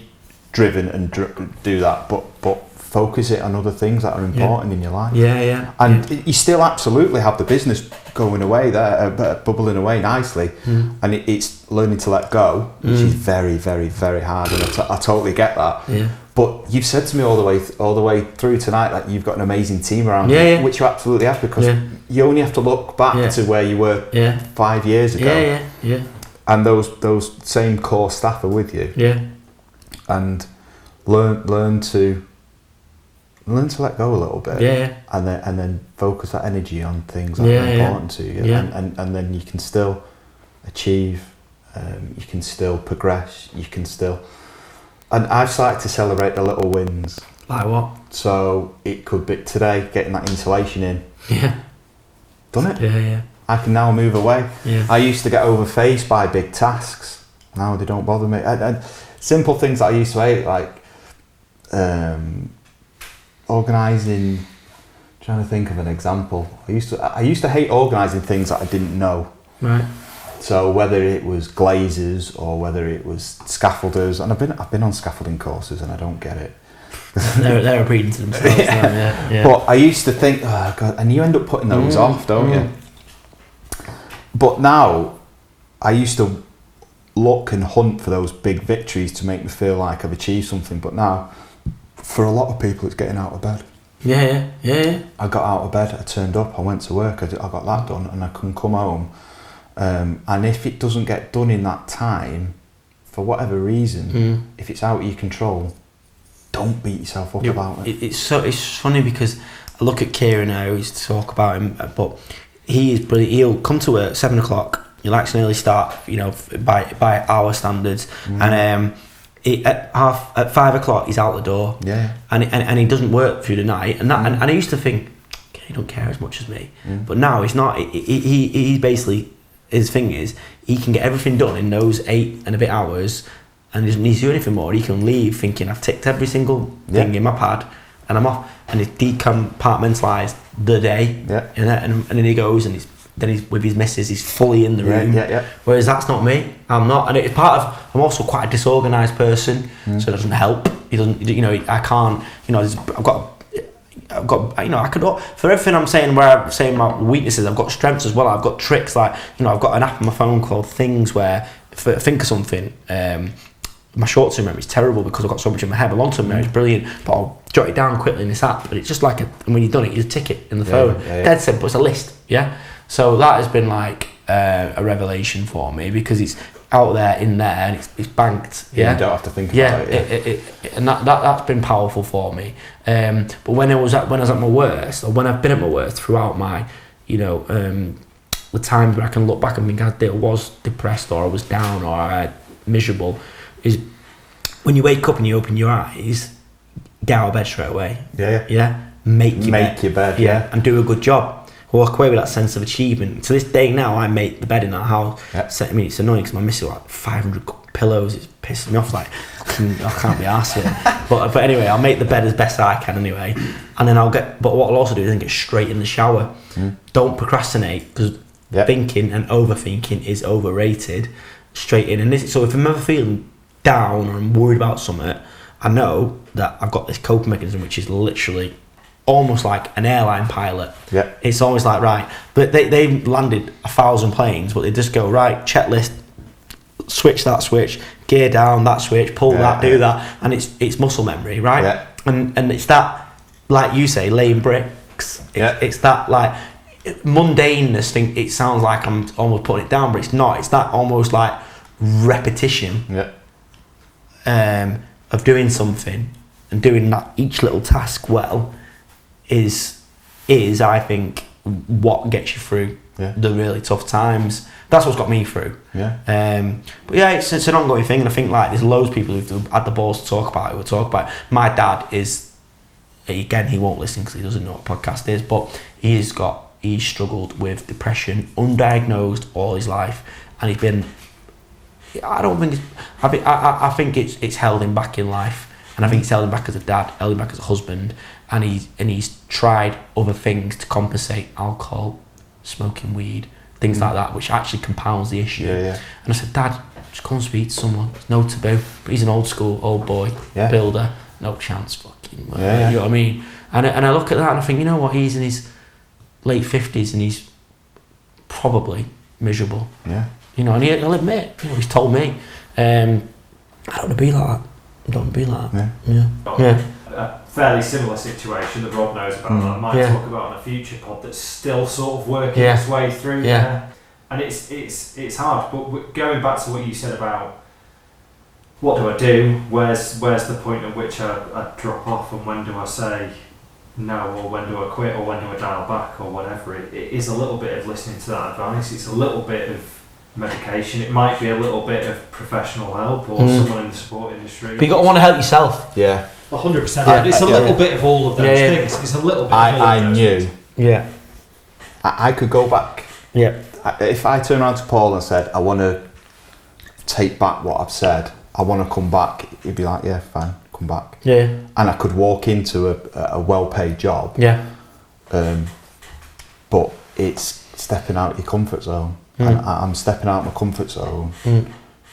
driven and do that, but focus it on other things that are important in your life. And you still absolutely have the business going away there, bubbling away nicely, and it's learning to let go, which is very, very, very hard, and I totally get that. But you've said to me all the way through tonight that you've got an amazing team around you, which you absolutely have, because you only have to look back to where you were 5 years ago. And those same core staff are with you. Yeah. And learn to let go a little bit. Yeah. And then focus that energy on things that are important to you. Yeah. And then you can still achieve. You can still progress. You can still. And I've started to celebrate the little wins. Like what? So it could be today getting that insulation in. Yeah. Done it. Yeah. I can now move away. Yeah. I used to get overfaced by big tasks. Now they don't bother me. And simple things that I used to hate, like organising. Trying to think of an example. I used to hate organising things that I didn't know. Right. So whether it was glazers or whether it was scaffolders, and I've been on scaffolding courses and I don't get it. they're a breeding to themselves. Yeah. But I used to think, oh God, and you end up putting those off, don't you? But now, I used to look and hunt for those big victories to make me feel like I've achieved something. But now, for a lot of people, it's getting out of bed. Yeah. I got out of bed, I turned up, I went to work, I got that done, and I can come home. And if it doesn't get done in that time, for whatever reason, if it's out of your control, don't beat yourself up about it. It's funny because I look at Kieran now, I used to talk about him, but he is brilliant. He'll come to work at 7 o'clock, he likes an early start, by our standards, and at 5 o'clock he's out the door, and he doesn't work through the night, and I used to think, he don't care as much as me, but now he's not. He basically, his thing is, he can get everything done in those 8 and a bit hours, and he doesn't need to do anything more. He can leave thinking, I've ticked every single thing in my pad, and I'm off. And he's decompartmentalised the day, and then he goes and he's with his missus. He's fully in the room. Whereas that's not me. I'm not, and it's part of. I'm also quite a disorganised person, so it doesn't help. He doesn't. I can't. I've got, I could, for everything I'm saying, where I'm saying my weaknesses, I've got strengths as well. I've got tricks, like, I've got an app on my phone called Things, where if I think of something, my short-term memory is terrible because I've got so much in my head. My long-term memory is brilliant, but I'll jot it down quickly in this app. But it's just like, and when you've done it, you just tick it in the phone. Dead simple, it's a list, So that has been like a revelation for me, because it's out there, in there, and it's banked. You don't have to think about it. And that's been powerful for me. But when I was at my worst, or when I've been at my worst throughout my, the times where I can look back and think I was depressed, or I was down, or I miserable, is when you wake up and you open your eyes, get out of bed straight away. Make your bed. And do a good job. Walk away with that sense of achievement. To this day now, I make the bed in that house. I mean, it's annoying because my missus like 500 pillows. It's pissing me off. Like, I can't be arsed with it. But anyway, I'll make the bed as best I can anyway. And then but what I'll also do is then get straight in the shower. Don't procrastinate, because thinking and overthinking is overrated. Straight in. And so if I'm ever feeling down or I'm worried about something, I know that I've got this coping mechanism, which is literally almost like an airline pilot. It's always like, right, but they've landed 1,000 planes, but they just go, right, checklist, switch that switch, gear down that switch, pull that, do that, and it's muscle memory, right? And it's that, like you say, laying bricks. It's that like mundaneness thing. It sounds like I'm almost putting it down, but it's not. It's that almost like repetition of doing something and doing that each little task well is I think what gets you through the really tough times. That's what's got me through. But it's an ongoing thing, and I think like there's loads of people who've had the balls to talk about it. We'll talk about it. My dad is, again, he won't listen because he doesn't know what a podcast is, but he's struggled with depression, undiagnosed all his life, and he's been. I think it's held him back in life, and I think it's held him back as a dad, held him back as a husband, and he's tried other things to compensate: alcohol, smoking weed, things like that, which actually compounds the issue. And I said, Dad, just come and speak to someone. It's no taboo. But he's an old boy, builder, no chance, fucking. You know what I mean? And I look at that and I think, you know what? He's in his late 50s and he's probably miserable. And he'll admit, he's told me, I don't want to be like that. A fairly similar situation that Rob knows about that I might talk about on a future pod that's still sort of working its way through there. And it's hard. But going back to what you said about what do I do? Where's the point at which I drop off, and when do I say no, or when do I quit, or when do I dial back, or whatever? It is a little bit of listening to that advice. It's a little bit of medication. It might be a little bit of professional help, or someone in the sport industry. But you got to want to help yourself. Yeah. 100%. Yeah. It's a little bit of all of those things. It's a little bit. I knew. Things. Yeah. I could go back. Yeah. If I turn around to Paul and said, I want to take back what I've said, I want to come back, he'd be like, yeah, fine, come back. Yeah. And I could walk into a well-paid job. Yeah. But it's stepping out your comfort zone. And I'm stepping out my comfort zone.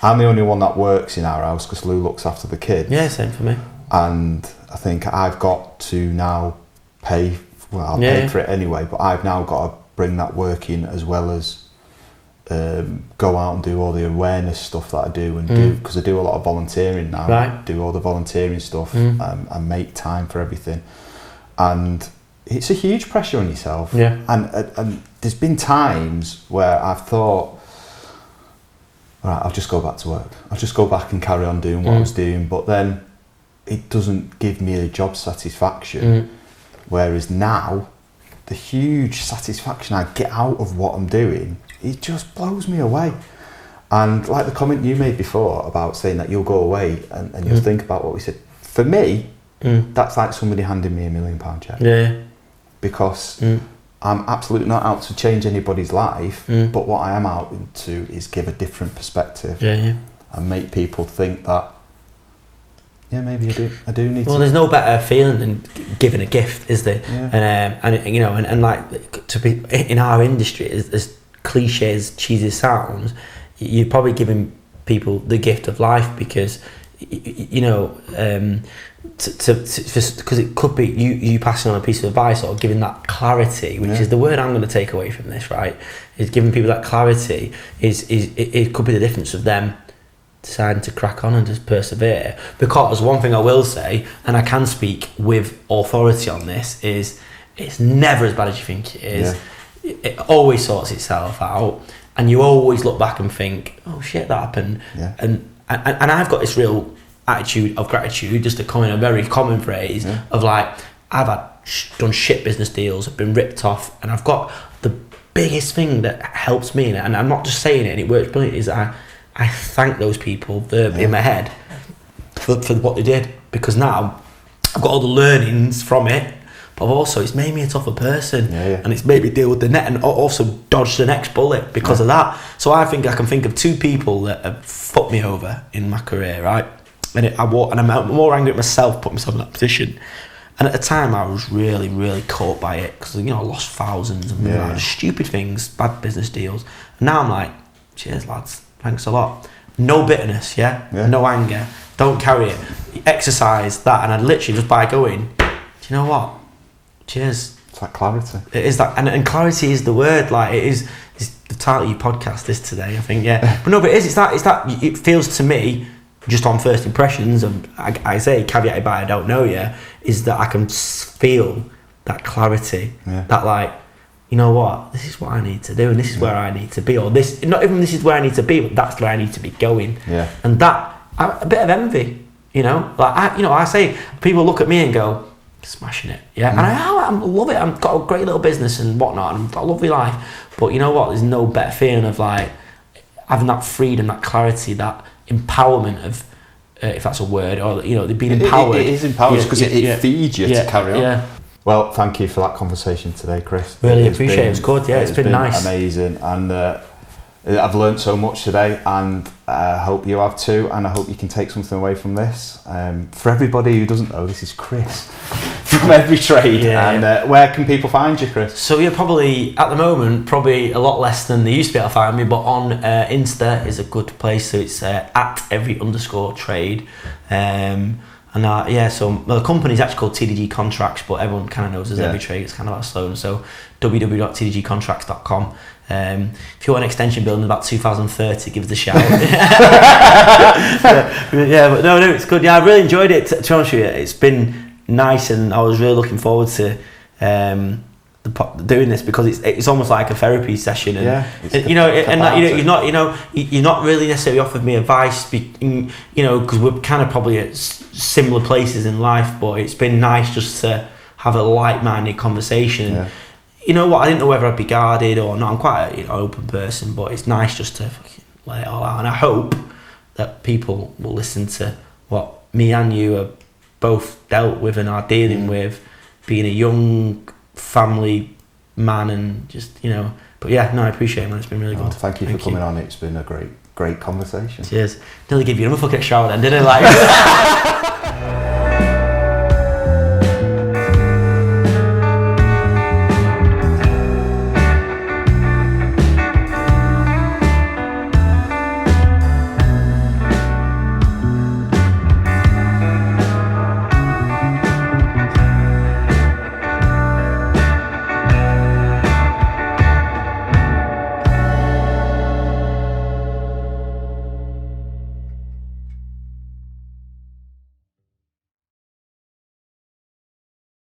I'm the only one that works in our house because Lou looks after the kids. Yeah, same for me. And I think I've got to now pay, well, I'll pay for it anyway, but I've now got to bring that work in as well as go out and do all the awareness stuff that I do and do, because I do a lot of volunteering now. Right. Do all the volunteering stuff and make time for everything. And it's a huge pressure on yourself. Yeah. And there's been times where I've thought, all right, I'll just go back to work. I'll just go back and carry on doing what I was doing. But then it doesn't give me a job satisfaction. Whereas now, the huge satisfaction I get out of what I'm doing, it just blows me away. And like the comment you made before about saying that you'll go away and you'll think about what we said. For me, that's like somebody handing me £1 million check. Yeah. Because I'm absolutely not out to change anybody's life, but what I am out to is give a different perspective and make people think that, yeah, maybe I do need to. Well, there's no better feeling than giving a gift, is there? Yeah. And you know, and like to be in our industry, as cliche as cheesy as sounds, you're probably giving people the gift of life because you know, because it could be you passing on a piece of advice or giving that clarity, which is the word I'm going to take away from this, right? Is giving people that clarity it could be the difference of them deciding to crack on and just persevere. Because one thing I will say, and I can speak with authority on this, is it's never as bad as you think it is. It always sorts itself out, and you always look back and think, oh shit, that happened. And I've got this real attitude of gratitude, just a very common phrase of like, I've done shit business deals, I've been ripped off, and I've got the biggest thing that helps me, and I'm not just saying it and it works brilliantly, is I thank those people in my head for what they did, because now I've got all the learnings from it, but also it's made me a tougher person, and it's made me deal with the net and also dodge the next bullet because of that. So I think I can think of two people that have fucked me over in my career, right? And I'm more angry at myself, put myself in that position. And at the time I was really, really caught by it because, you know, I lost thousands and like, stupid things, bad business deals. And now I'm like, cheers lads, thanks a lot. No bitterness, no anger, don't carry it. Exercise that, and I'd literally just by going, do you know what? Cheers. It's like clarity. It is that, and clarity is the word. Like it's the title of your podcast is today, I think. But no, but it's that it feels to me, just on first impressions, and I say caveated by I don't know yet, is that I can feel that clarity, that like, you know what, this is what I need to do, and this is where I need to be, or this, not even this is where I need to be, but that's where I need to be going. And that, a bit of envy, you know, like I say, people look at me and go, smashing it, and I love it. I've got a great little business and whatnot, and I've got a lovely life. But you know what? There's no better feeling of like having that freedom, that clarity, that empowerment of, if that's a word, or you know, being empowered. It is empowered because it feeds you to carry on. Well, thank you for that conversation today, Chris. Really appreciate it. It was good. It's been nice, amazing, and I've learned so much today, and I hope you have too, and I hope you can take something away from this. For everybody who doesn't know, this is Chris from EveryTrade, and where can people find you, Chris? So you're probably, at the moment, probably a lot less than they used to be able to find me, but on Insta is a good place, so it's at @every_trade. So the company's actually called TDG Contracts, but everyone kind of knows as EveryTrade. It's kind of our slogan. So www.tdgcontracts.com. If you want an extension building about 2030, give us a shout. But no, it's good. Yeah, I really enjoyed it. To be honest with you, it's been nice, and I was really looking forward to doing this because it's almost like a therapy session, and you've not really necessarily offered me advice, because we're kind of probably at similar places in life, but it's been nice just to have a like-minded conversation. Yeah. You know what? I didn't know whether I'd be guarded or not. I'm quite an open person, but it's nice just to fucking let it all out, and I hope that people will listen to what me and you have both dealt with and are dealing with, being a young family man, and just but yeah, no, I appreciate it, man. It's been really good. Thank you for coming on. It's been a great conversation. Cheers. Nearly give you another fucking shower then, didn't I?